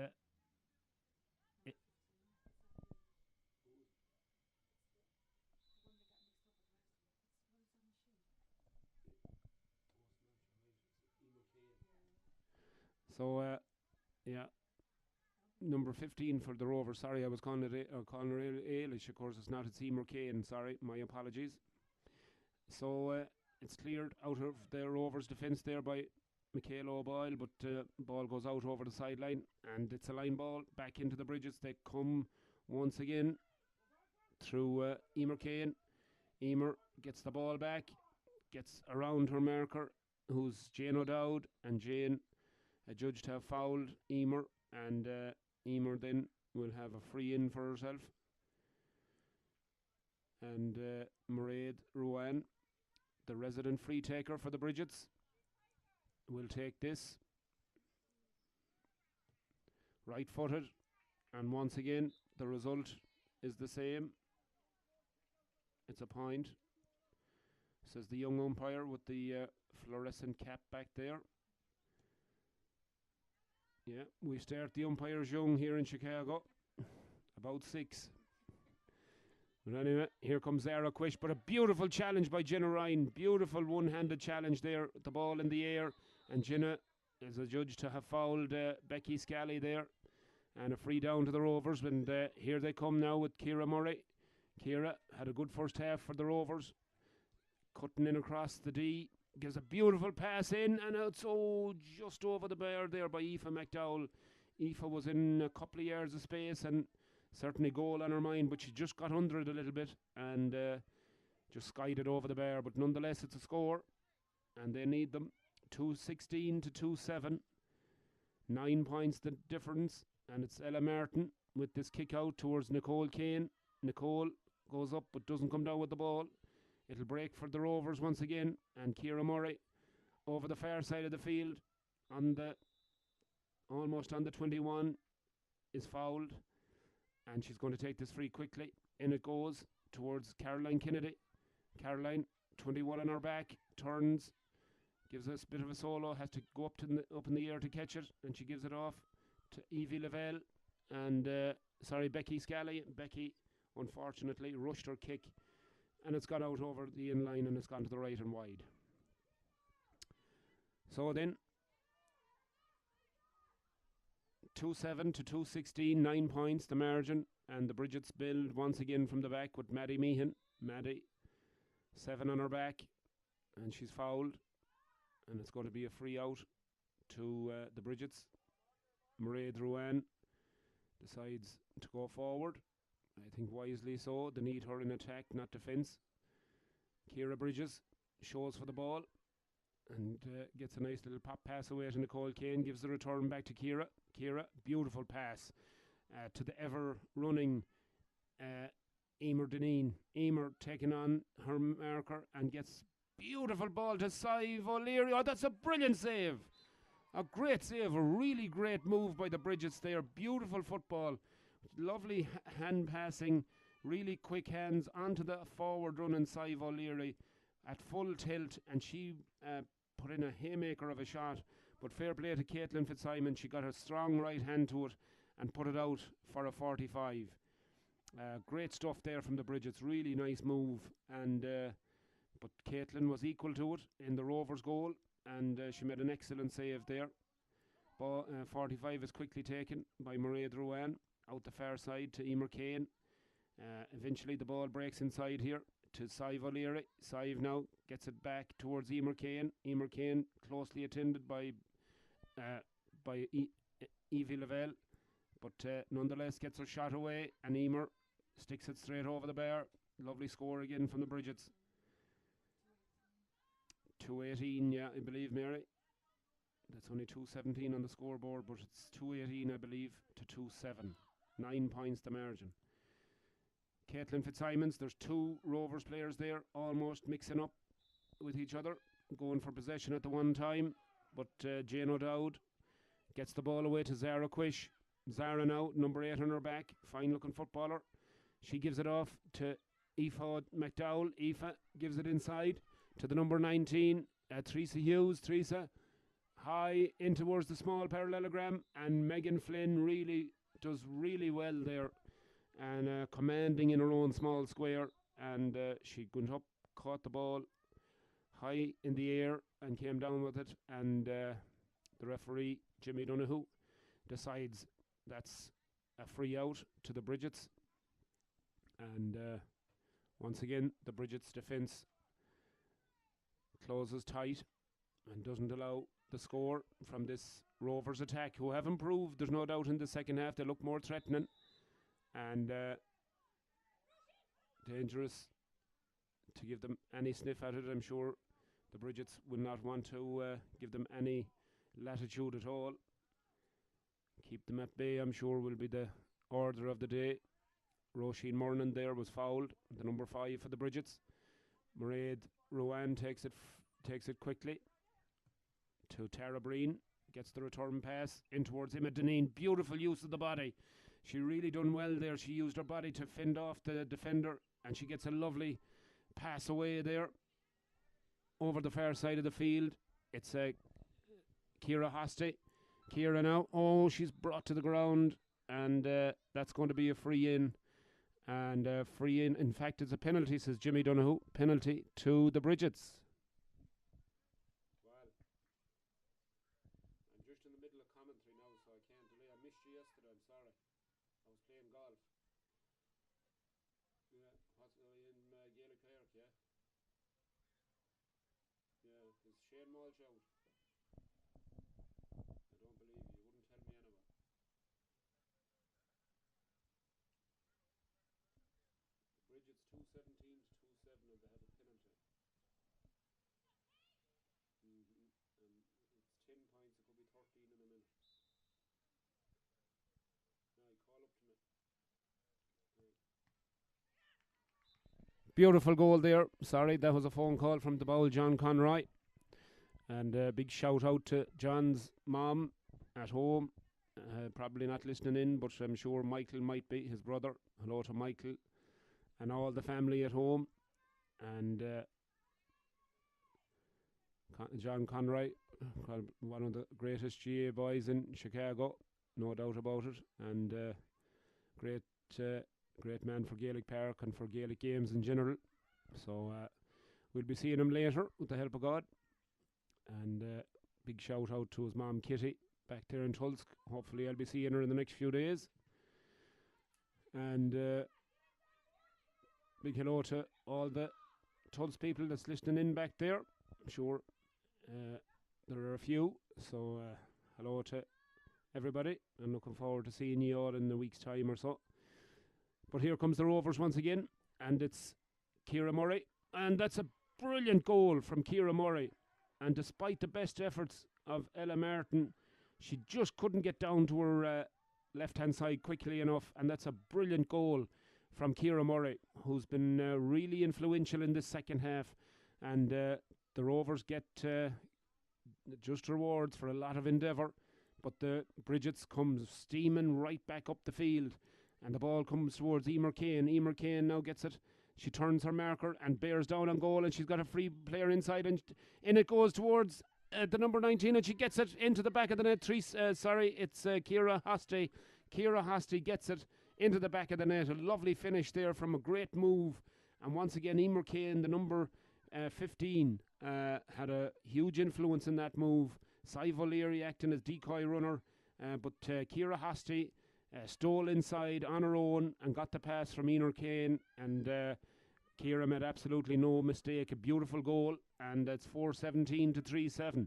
so, yeah, number 15 for the Rover. Sorry, I was calling her Ailish. Of course, it's not. It's Emer Kane. Sorry, my apologies. So it's cleared out of the Rovers' defence there by Michaela O'Boyle, but ball goes out over the sideline, and it's a line ball back into the Bridges. They come once again through Emer Kane. Emer gets the ball back, gets around her marker, who's Jane O'Dowd, and Jane adjudged to have fouled Emer, and Emer then will have a free in for herself. And Mairead Ruan, the resident free taker for the Bridgets, will take this. Right footed, and once again the result is the same. It's a point, says the young umpire with the fluorescent cap back there. Yeah, we start the umpires young here in Chicago, about 6. But anyway, here comes Zara Quish, but a beautiful challenge by Jenna Ryan. Beautiful one-handed challenge there, the ball in the air, and Jenna is adjudged to have fouled Becky Scally there, and a free down to the Rovers. And here they come now with Ciara Murray. Ciara had a good first half for the Rovers, cutting in across the D, gives a beautiful pass in, and it's just over the bar there by Aoife McDowell. Aoife was in a couple of yards of space and certainly goal on her mind, but she just got under it a little bit and just skied it over the bar. But nonetheless, it's a score, and they need them. 2-16 to 2-7. 9 points the difference, and it's Ella Martin with this kick out towards Nicole Kane. Nicole goes up but doesn't come down with the ball. It'll break for the Rovers once again, and Ciara Murray over the far side of the field on the almost on the 21 is fouled, and she's going to take this free quickly. In it goes towards Caroline Kennedy. Caroline, 21 on her back, turns, gives us a bit of a solo, has to go up in the air to catch it, and she gives it off to Evie Lavelle and Becky Scally. Becky unfortunately rushed her kick, and it's got out over the in-line, and it's gone to the right and wide. So then 2-7 to 2-16, 9 points the margin, and the Bridgets build once again from the back with Maddie Meehan. Maddie, 7 on her back, and she's fouled, and it's going to be a free out to the Bridgets. Mairead Ruan decides to go forward, I think wisely so. They need her in attack, not defence. Ciara Bridges shows for the ball and gets a nice little pop pass away to Nicole Kane, gives the return back to Ciara. Ciara, beautiful pass to the ever-running Emer Deneen. Emer taking on her marker and gets beautiful ball to Sive O'Leary. Oh, that's a brilliant save. A great save, a really great move by the Bridgets there. Beautiful football. Lovely hand passing, really quick hands onto the forward running Sive O'Leary at full tilt, and she put in a haymaker of a shot. But fair play to Caitlin Fitzsimon, she got a strong right hand to it and put it out for a 45. Great stuff there from the Bridgets, really nice move, and but Caitlin was equal to it in the Rovers goal, and she made an excellent save there. 45 is quickly taken by Mairead Ruan out the far side to Emer Kane. Eventually the ball breaks inside here to Sive O'Leary. Sive now gets it back towards Emer Kane. Emer Kane closely attended by Evie Lavelle, but nonetheless gets her shot away, and Emer sticks it straight over the bar. Lovely score again from the Bridgets. 2-18, yeah, I believe, Mary. That's only 2-17 on the scoreboard, but it's 2-18, I believe, to 2-7. 9 points the margin. Caitlin Fitzsimons. There's two Rovers players there, almost mixing up with each other, going for possession at the one time. But Jane O'Dowd gets the ball away to Zara Quish. Zara now, number 8 on her back, fine looking footballer. She gives it off to Aoife McDowell. Aoife gives it inside to the number 19, Teresa Hughes. Teresa high in towards the small parallelogram, and Megan Flynn really does really well there, and commanding in her own small square, and she went up, caught the ball high in the air and came down with it, and the referee, Jimmy Donoghue, decides that's a free out to the Bridgets. And once again, the Bridgets defence closes tight and doesn't allow the score from this Rovers attack, who have improved, there's no doubt. In the second half they look more threatening and dangerous to give them any sniff at it. I'm sure the Bridgets will not want to give them any latitude at all. Keep them at bay, I'm sure, will be the order of the day. Roisin Murnan there was fouled, the number 5 for the Bridgets. Mairead Rowan takes it quickly to Tara Breen, gets the return pass in towards Emma Deneen. Beautiful use of the body. She really done well there. She used her body to fend off the defender, and she gets a lovely pass away there over the far side of the field. It's Ciara Hosty. Ciara now, she's brought to the ground, and that's going to be a free in. And free in fact, it's a penalty, says Jimmy Donoghue. Penalty to the Bridgets. Well, I'm just in the middle of commentary now, so I can't delay. I missed you yesterday, I'm sorry. I was playing golf. Yeah, in Gaelic Park, yeah? Yeah, is Shane Walsh out? I don't believe you. You wouldn't tell me anyway. Bridget's 217 to 27, and they had a penalty. And it's 10 points, it could be 13 in a minute. Now, call up to me. Beautiful goal there. Sorry, that was a phone call from the bowl, John Conroy. And a big shout out to John's mom at home. Probably not listening in, but I'm sure Michael might be, his brother. Hello to Michael and all the family at home. And John Conroy, one of the greatest GA boys in Chicago, no doubt about it. And great man for Gaelic Park and for Gaelic games in general. So we'll be seeing him later with the help of God. And big shout out to his mom Kitty back there in Tulsk. Hopefully I'll be seeing her in the next few days. And big hello to all the Tulsk people that's listening in back there. I'm sure there are a few. So hello to everybody. I'm looking forward to seeing you all in a week's time or so. But here comes the Rovers once again, and it's Ciara Murray. And that's a brilliant goal from Ciara Murray. And despite the best efforts of Ella Martin, she just couldn't get down to her left-hand side quickly enough. And that's a brilliant goal from Ciara Murray, who's been really influential in this second half. And the Rovers get just rewards for a lot of endeavour. But the Bridgets come steaming right back up the field. And the ball comes towards Emer Kane. Emer Kane now gets it. She turns her marker and bears down on goal, and she's got a free player inside, and in it goes towards the number 19, and she gets it into the back of the net. It's Ciara Hosty. Ciara Hosty gets it into the back of the net. A lovely finish there from a great move. And once again, Emer Kane, the number 15, had a huge influence in that move. Sive O'Leary acting as decoy runner, but Ciara Hosty stole inside on her own and got the pass from Emer Kane, and Ciara made absolutely no mistake. A beautiful goal, and it's 4-17 to 3-7.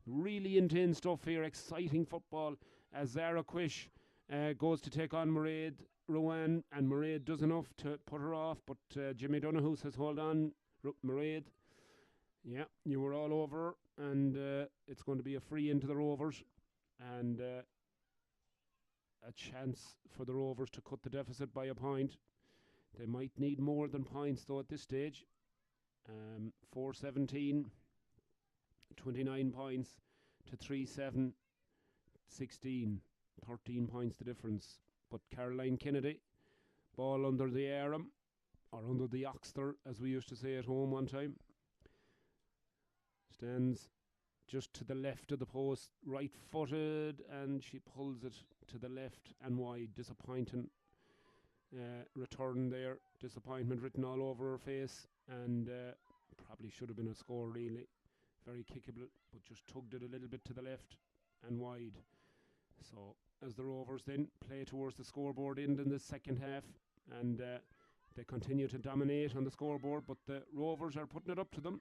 Really intense stuff here, exciting football as Zara Quish goes to take on Mairead Rowan, and Mairead does enough to put her off, but Jimmy Donoghue says, hold on, Mairead. Yeah, you were all over, and it's going to be a free into the Rovers, and a chance for the Rovers to cut the deficit by a point. They might need more than points though at this stage. 4-17, 29 points to 3-7, 16, 13 points the difference. But Caroline Kennedy, ball under the arm, or under the oxter, as we used to say at home one time. Stands just to the left of the post, right-footed, and she pulls it to the left and wide. Disappointing return there. Disappointment written all over her face, and probably should have been a score, really. Very kickable, but just tugged it a little bit to the left and wide. So as the Rovers then play towards the scoreboard end in the second half, and they continue to dominate on the scoreboard, but the Rovers are putting it up to them.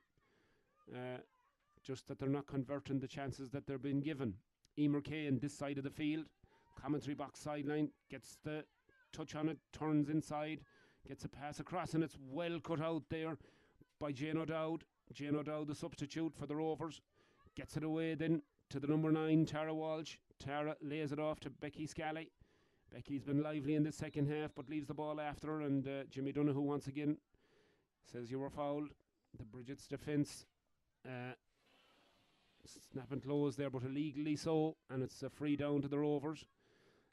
Just that they're not converting the chances that they're being given. Emer Kane, this side of the field, commentary box sideline, gets the touch on it, turns inside, gets a pass across, and it's well cut out there by Jane O'Dowd. Jane O'Dowd, the substitute for the Rovers, gets it away then to the number 9, Tara Walsh. Tara lays it off to Becky Scally. Becky's been lively in the second half, but leaves the ball after her, and Jimmy Donoghue once again says you were fouled. The Bridget's defence snapping close there, but illegally so, and it's a free down to the Rovers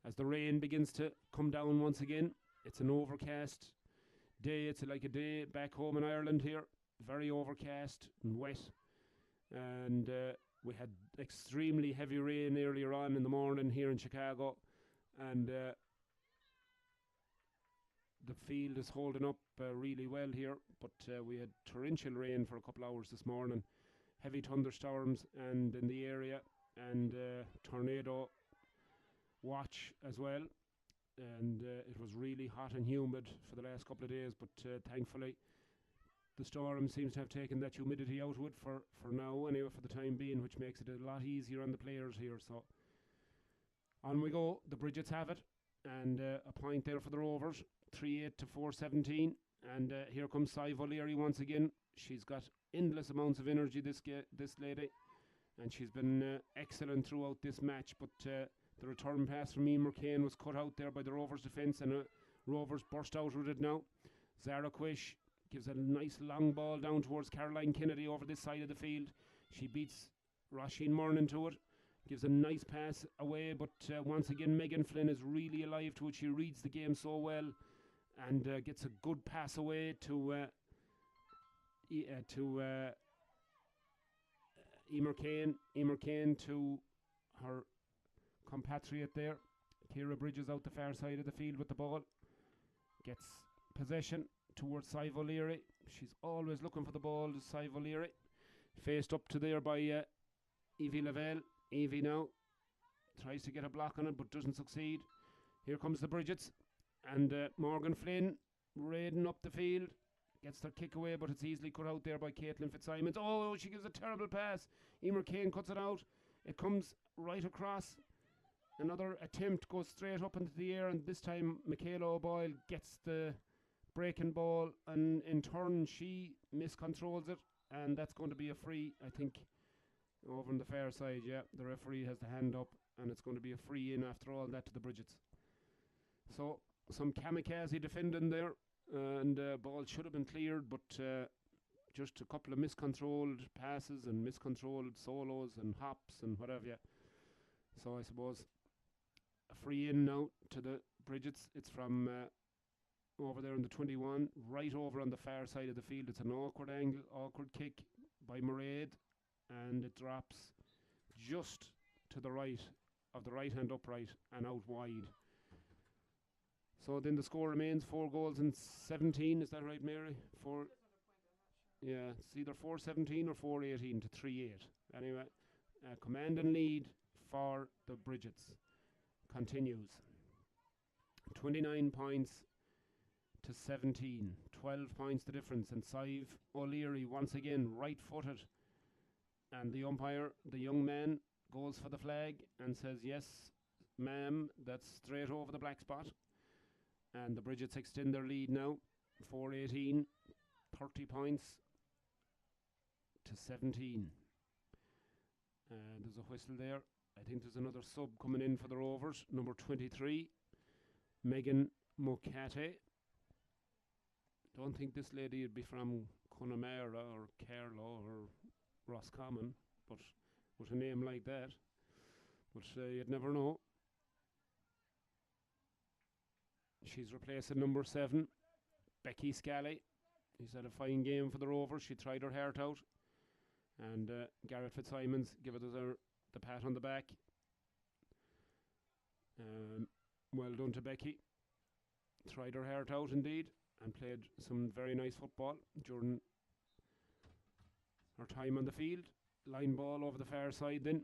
as the rain begins to come down once again. It's an overcast day. It's like a day back home in Ireland here. Very overcast and wet, and we had extremely heavy rain earlier on in the morning here in Chicago, and the field is holding up really well here, but we had torrential rain for a couple hours this morning, heavy thunderstorms and in the area, and tornado watch as well, and it was really hot and humid for the last couple of days, but thankfully the storm seems to have taken that humidity out of it for now, anyway, for the time being, which makes it a lot easier on the players here. So on we go. The Bridgets have it, and a point there for the Rovers, 3-8 to 4-17, and here comes Sive O'Leary once again. She's got endless amounts of energy, this lady, and she's been excellent throughout this match, but the return pass from Emer Kane was cut out there by the Rovers defence, and Rovers burst out with it now. Zara Quish gives a nice long ball down towards Caroline Kennedy over this side of the field. She beats Roisin Murnan to it, gives a nice pass away, but once again Megan Flynn is really alive to it. She reads the game so well, and gets a good pass away to Emer Kane. Emer Kane to her compatriot there. Ciara Bridges out the far side of the field with the ball. Gets possession towards Sive O'Leary. She's always looking for the ball, Sive O'Leary. Faced up to there by Evie Lavelle. Evie now tries to get a block on it, but doesn't succeed. Here comes the Bridgets, and Morgan Flynn raiding up the field. Gets their kick away, but it's easily cut out there by Caitlin Fitzsimons. Oh, she gives a terrible pass. Emer Kane cuts it out. It comes right across. Another attempt goes straight up into the air, and this time Michaela O'Boyle gets the breaking ball, and in turn she miscontrols it, and that's going to be a free, I think, over on the far side. Yeah, the referee has the hand up, and it's going to be a free in after all that to the Bridgets. So some kamikaze defending there, and ball should have been cleared, but just a couple of miscontrolled passes and miscontrolled solos and hops and whatever. Yeah. So I suppose a free in now to the Bridgets. It's from over there in the 21, right over on the far side of the field. It's an awkward angle, awkward kick by Mairead, and it drops just to the right of the right hand upright and out wide. So then the score remains 4-17. Is that right, Mary? Yeah, it's either 4-17 or 4-18 to 3-8. Anyway, command and lead for the Bridgets continues. 29 points to 17. 12 points the difference. And Sive O'Leary once again right-footed. And the umpire, the young man, goes for the flag and says, yes, ma'am, that's straight over the black spot. And the Bridgets extend their lead now. 4-18. 30 points to 17. There's a whistle there. I think there's another sub coming in for the Rovers. Number 23, Megan Mokate. Don't think this lady would be from Connemara or Carlow or Roscommon, but with a name like that. But you'd never know. She's replacing number 7, Becky Scally. He's had a fine game for the Rovers. She tried her heart out. And Garrett Fitzsimons give it the pat on the back. Well done to Becky. Tried her heart out indeed and played some very nice football during her time on the field. Line ball over the far side then.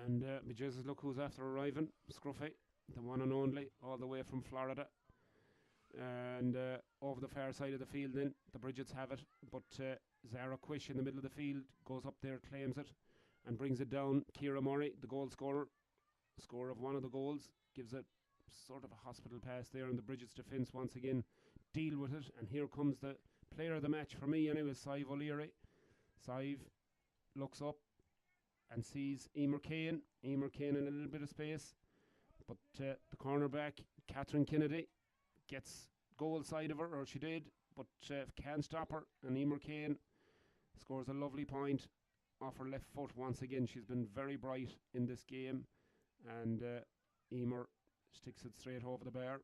And Jesus, look who's after arriving. Scruffy, the one and only, all the way from Florida. And over the far side of the field then, the Bridgets have it. But Zara Quish in the middle of the field goes up there, claims it, and brings it down. Ciara Murray, the goal scorer of one of the goals, gives it sort of a hospital pass there, and the Bridget's defence once again deal with it. And here comes the player of the match for me anyway, Sive O'Leary. Sive looks up and sees Emer Kane in a little bit of space, but the cornerback Catherine Kennedy gets goal side of her, or she did, but can't stop her, and Emer Kane scores a lovely point off her left foot once again. She's been very bright in this game, and Emer sticks it straight over the bar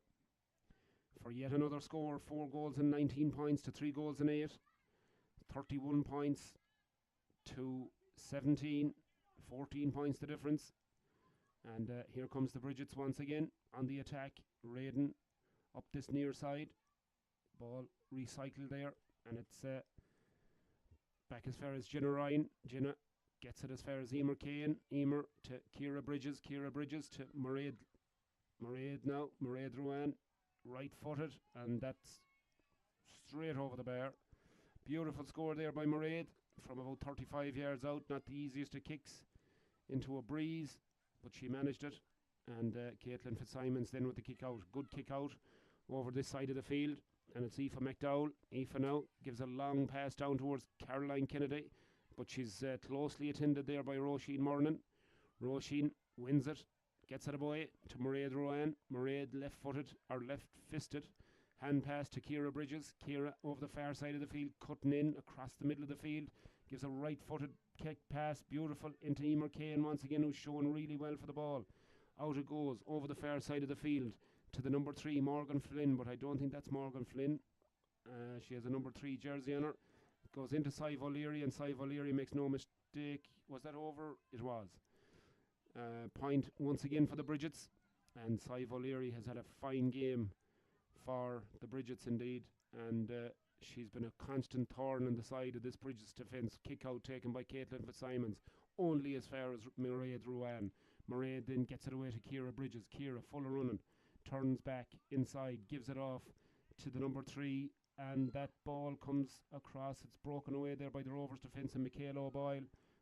for yet another score. 4 goals and 19 points to 3 goals and 8. 31 points to 17. 14 points the difference. And here comes the Bridgets once again on the attack. Raiden up this near side. Ball recycled there, and it's back as far as Jenna Ryan. Jenna gets it as far as Emer Kane. Emer to Ciara Bridges. Ciara Bridges to Mairead now. Mairead Ruan, right-footed, and that's straight over the bar. Beautiful score there by Mairead from about 35 yards out. Not the easiest of kicks into a breeze, but she managed it. And Caitlin Fitzsimons then with the kick out. Good kick out over this side of the field. And it's Aoife McDowell. Aoife now gives a long pass down towards Caroline Kennedy, but she's closely attended there by Roisin Murnan. Roisin wins it, gets it away to Mairead Ruan. Mairead left-footed, or left-fisted. Hand pass to Ciara Bridges. Ciara over the far side of the field, cutting in across the middle of the field. Gives a right-footed kick pass, beautiful, into Emer Kane once again, who's showing really well for the ball. Out it goes, over the far side of the field, to the number 3, Morgan Flynn, but I don't think that's Morgan Flynn. She has a number 3 jersey on her. It goes into Sive O'Leary, and Sive O'Leary makes no mistake. Was that over? It was. Point once again for the Bridgets, and Sive O'Leary has had a fine game for the Bridgets indeed, and she's been a constant thorn in the side of this Bridgets defence. Kick out taken by Caitlin Fitzsimons, only as far as Mairead Ruan. Mairead then gets it away to Ciara Bridges. Ciara full of running, turns back inside, gives it off to the number 3, and that ball comes across. It's broken away there by the Rovers defence, and Michaela O'Boyle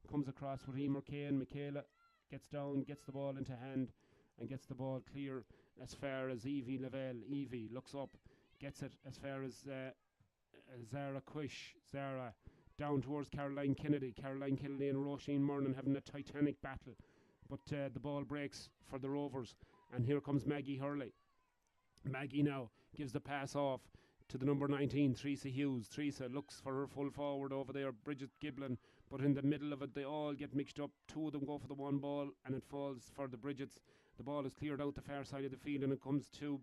comes across with Emer Kane. Michaela gets down, gets the ball into hand, and gets the ball clear as far as Evie Lavelle. Evie looks up, gets it as far as Zara Quish. Zara down towards Caroline Kennedy. Caroline Kennedy and Roisin Murnan having a titanic battle, but the ball breaks for the Rovers, and here comes Maggie Hurley. Maggie now gives the pass off to the number 19, Teresa Hughes. Teresa looks for her full forward over there, Bridget Giblin, but in the middle of it they all get mixed up. 2 of them go for the one ball, and it falls for the Bridgets. The ball is cleared out the far side of the field, and it comes to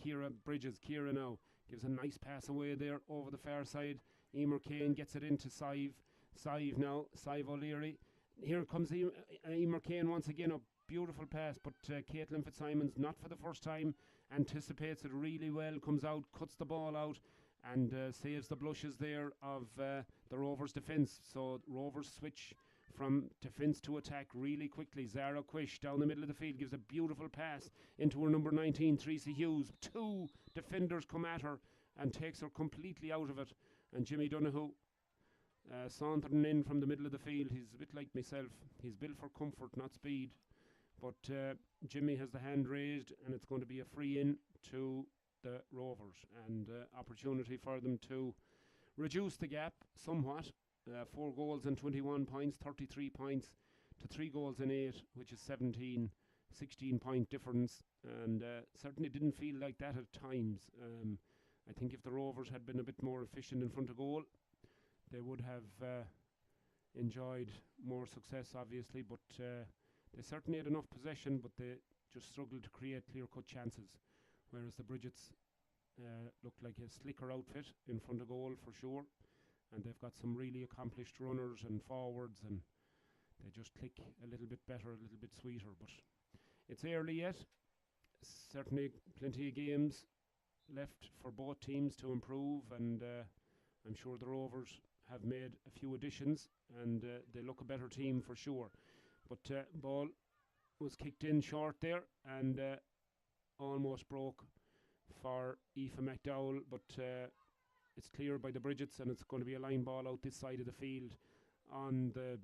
Ciara Bridges. Ciara now gives a nice pass away there over the far side. Emer Kane gets it into Sive. Sive now, Sive O'Leary. Here comes Emer Kane once again, a beautiful pass, but Caitlin Fitzsimons, not for the first time, anticipates it really well, comes out, cuts the ball out, and saves the blushes there of the Rovers' defence. So Rovers switch from defence to attack really quickly. Zara Quish down the middle of the field gives a beautiful pass into her number 19, Teresa Hughes. 2 defenders come at her and takes her completely out of it. And Jimmy Donoghue sauntering in from the middle of the field. He's a bit like myself. He's built for comfort, not speed. But Jimmy has the hand raised, and it's going to be a free in to the Rovers, and opportunity for them to reduce the gap somewhat. 4 goals and 21 points, 33 points to 3 goals and 8, which is 16 point difference, and certainly didn't feel like that at times. I think if the Rovers had been a bit more efficient in front of goal, they would have enjoyed more success, obviously, but they certainly had enough possession, but they just struggled to create clear-cut chances, whereas the Bridgets looked like a slicker outfit in front of goal for sure, and they've got some really accomplished runners and forwards, and they just click a little bit better, a little bit sweeter. But it's early yet. Certainly plenty of games left for both teams to improve, and I'm sure the Rovers have made a few additions, and they look a better team for sure. But ball was kicked in short there, and almost broke for Aoife McDowell, but it's cleared by the Bridgets, and it's going to be a line ball out this side of the field on the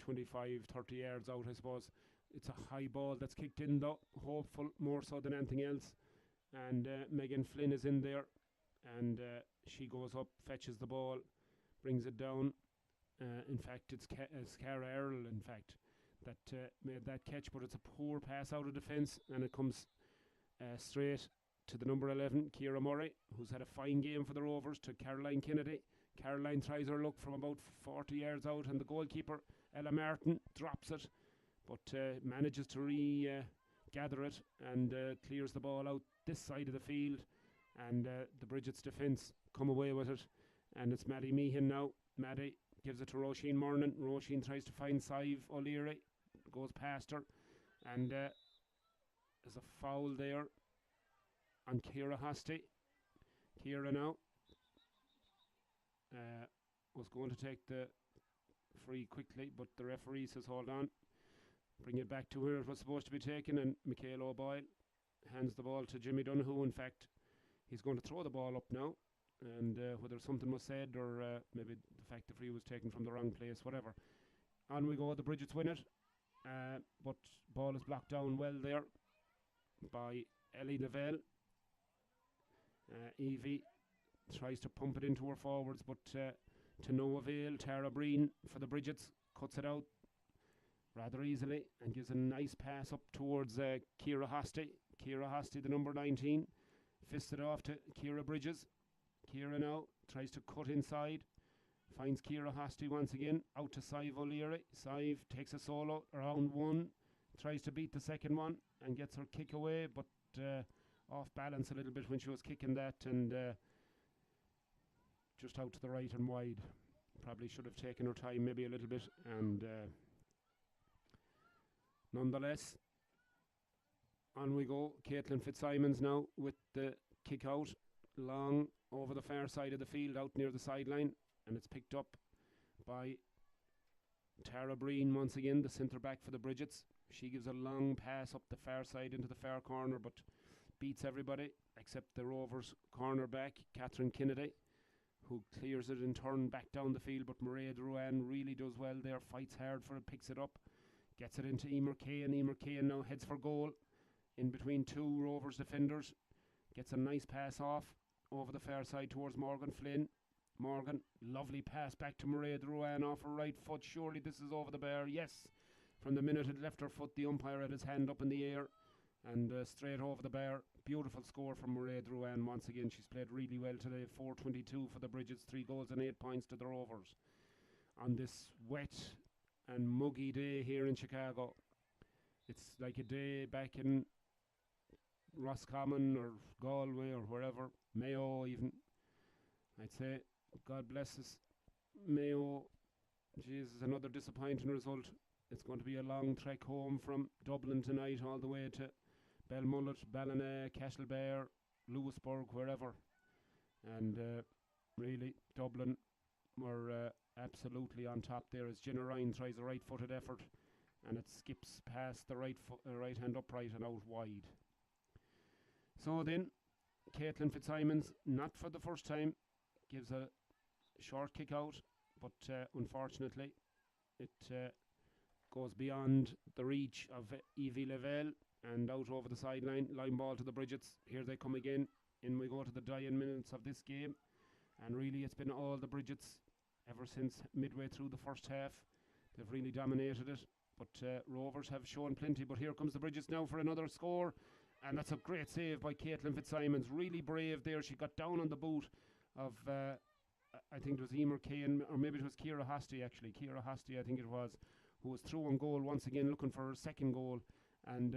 25-30 yards out, I suppose. It's a high ball that's kicked in though, hopeful more so than anything else, and Megan Flynn is in there, and she goes up, fetches the ball, brings it down. In fact, it's Cara Earl, in fact, that made that catch, but it's a poor pass out of defence, and it comes straight to the number 11, Ciara Murray, who's had a fine game for the Rovers, to Caroline Kennedy. Caroline tries her luck from about 40 yards out, and the goalkeeper, Ella Martin, drops it, but manages to gather it and clears the ball out this side of the field, and the Bridgets defence come away with it, and it's Maddie Meehan now. Maddie gives it to Roisin Murnan. Roisin tries to find Sive O'Leary, goes past her, and there's a foul there on Ciara Hosty. Ciara now was going to take the free quickly, but the referee says hold on, bring it back to where it was supposed to be taken, and Michael O'Boyle hands the ball to Jimmy Donoghue. In fact, he's going to throw the ball up now, and whether something was said or maybe the fact the free was taken from the wrong place, whatever. On we go, the Bridgets win it, but ball is blocked down well there by Ellie Neville. Evie tries to pump it into her forwards, but to no avail. Tara Breen for the Bridgets cuts it out rather easily and gives a nice pass up towards Ciara Hosty. Ciara Hosty, the number 19, fisted off to Ciara Bridges. Ciara now tries to cut inside, finds Ciara Hosty once again, out to Sive O'Leary. Sive takes a solo around one, tries to beat the second one and gets her kick away, but off balance a little bit when she was kicking that, and just out to the right and wide. Probably should have taken her time maybe a little bit, and nonetheless, on we go. Caitlin Fitzsimons now with the kick out, long over the far side of the field, out near the sideline, and it's picked up by Tara Breen once again, the centre back for the Bridgets. She gives a long pass up the far side into the far corner, but beats everybody except the Rovers cornerback, Catherine Kennedy, who clears it in turn back down the field, but Mairead Ruan really does well there, fights hard for it, picks it up, gets it into Emer Kane. Emer Kane now heads for goal in between two Rovers defenders, gets a nice pass off over the far side towards Morgan Flynn. Morgan, lovely pass back to Mairead Ruan off her right foot. Surely this is over the bar. Yes, from the minute it left her foot, the umpire had his hand up in the air and straight over the bar. Beautiful score from Mairead Ruan once again. She's played really well today. 4-22 for the Bridgets, 3 goals and 8 points to the Rovers on this wet and muggy day here in Chicago. It's like a day back in Roscommon or Galway or wherever, Mayo even, I'd say. God bless us, Mayo. Jesus, another disappointing result. It's going to be a long trek home from Dublin tonight all the way to Belmullet, Ballina, Castlebar, Lewisburg, wherever. And really, Dublin were absolutely on top there as Jenna Ryan tries a right-footed effort, and it skips past the right hand upright and out wide. So then, Caitlin Fitzsimons, not for the first time, gives a short kick out, but unfortunately, it goes beyond the reach of Evie Lavelle and out over the sideline. Line ball to the Bridgets. Here they come again. In we go to the dying minutes of this game, and really it's been all the Bridgets ever since midway through the first half. They've really dominated it, but Rovers have shown plenty. But here comes the Bridgets now for another score, And that's a great save by Caitlin Fitzsimons. Really brave there. She got down on the boot of, I think it was Emer Kane, or maybe it was Ciara Hosty actually. Ciara Hosty, I think it was, who was through on goal once again looking for her second goal. And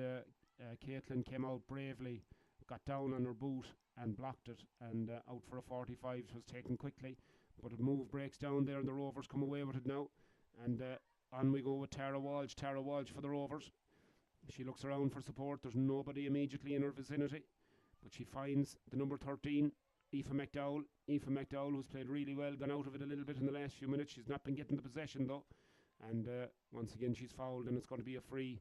Caitlin came out bravely, got down on her boot and blocked it, and out for a 45. It was taken quickly, but a move breaks down there and the Rovers come away with it now. And on we go with Tara Walsh. Tara Walsh for the Rovers. She looks around for support. There's nobody immediately in her vicinity, but she finds the number 13, Aoife McDowell. Aoife McDowell, who's played really well, gone out of it a little bit in the last few minutes. She's not been getting the possession though, and once again she's fouled, and it's going to be a free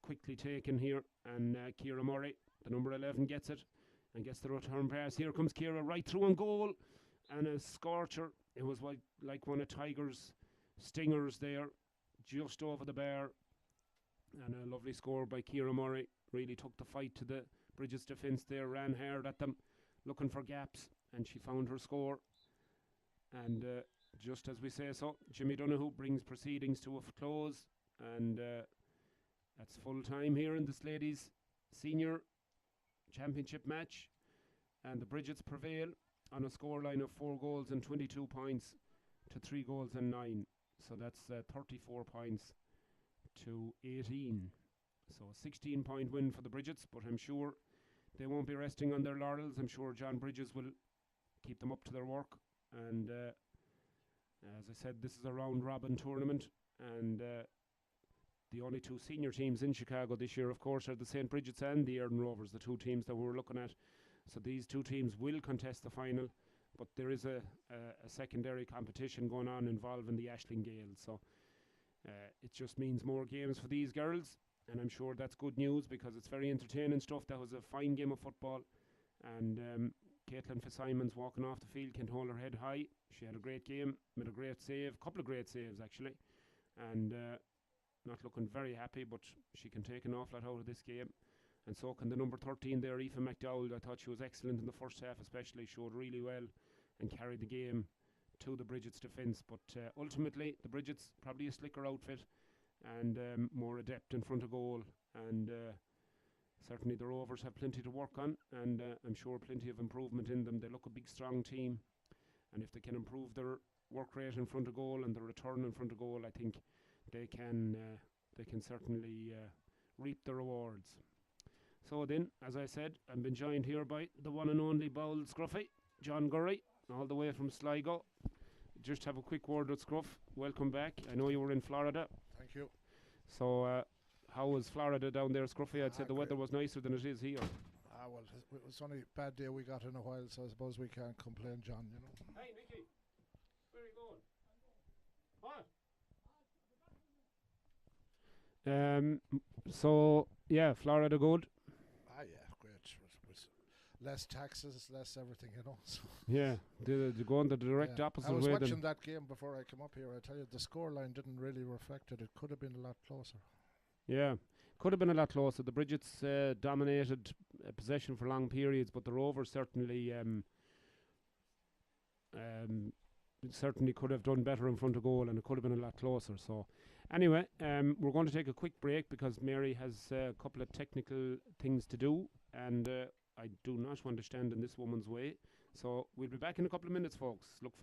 quickly taken here. And Ciara Murray, the number 11, gets it and gets the return pass. Here comes Ciara right through on goal, and a scorcher. It was like one of Tiger's stingers there, just over the bar. And a lovely score by Ciara Murray. Really took the fight to the Bridget's defence there, ran hard at them, looking for gaps, and she found her score. And just as we say so, Jimmy Donoghue brings proceedings to a close, and that's full time here in this ladies' senior championship match. And the Bridgets prevail on a scoreline of 4 goals and 22 points to 3 goals and 9. So that's 34 points to 18. So a 16-point win for the Bridgets, but I'm sure they won't be resting on their laurels. I'm sure John Bridges will keep them up to their work. And as I said, this is a round robin tournament, and the only 2 senior teams in Chicago this year, of course, are the St. Bridget's and the Erdon Rovers, the 2 teams that we're looking at. So these 2 teams will contest the final, but there is a secondary competition going on involving the Ashling Gales. So it just means more games for these girls, and I'm sure that's good news because it's very entertaining stuff. That was a fine game of football, and Caitlin Fitzsimons walking off the field can hold her head high. She had a great game, made a great save, couple of great saves actually, and not looking very happy, but she can take an awful lot out of this game. And so can the number 13 there, Aoife McDowell. I thought she was excellent in the first half especially, showed really well and carried the game to the Bridget's defence. But ultimately the Bridget's probably a slicker outfit and more adept in front of goal, and certainly the Rovers have plenty to work on, and I'm sure plenty of improvement in them. They look a big strong team, and if they can improve their work rate in front of goal and the return in front of goal, I think they can certainly reap the rewards. So then, as I said, I've been joined here by the one and only Bowl Scruffy, John Gurry, all the way from Sligo. Just have a quick word with Scruff. Welcome back. I know you were in Florida. Thank you. So how was Florida down there, Scruffy? I'd say the weather was nicer than it is here. Well, it was only a bad day we got in a while, so I suppose we can't complain, John, you know. Hey, Nicky. Where are you going? What? So, yeah, Florida good. Yeah, great. It was less taxes, less everything, you know. So Yeah, they go on the direct opposite way. I was watching that game before I came up here. I tell you, the scoreline didn't really reflect it. It could have been a lot closer. Yeah, could have been a lot closer. The Bridgets dominated possession for long periods, but the Rovers certainly could have done better in front of goal, and it could have been a lot closer. So anyway, we're going to take a quick break because Mary has a couple of technical things to do, and I do not want to stand in this woman's way. So we'll be back in a couple of minutes, folks. Look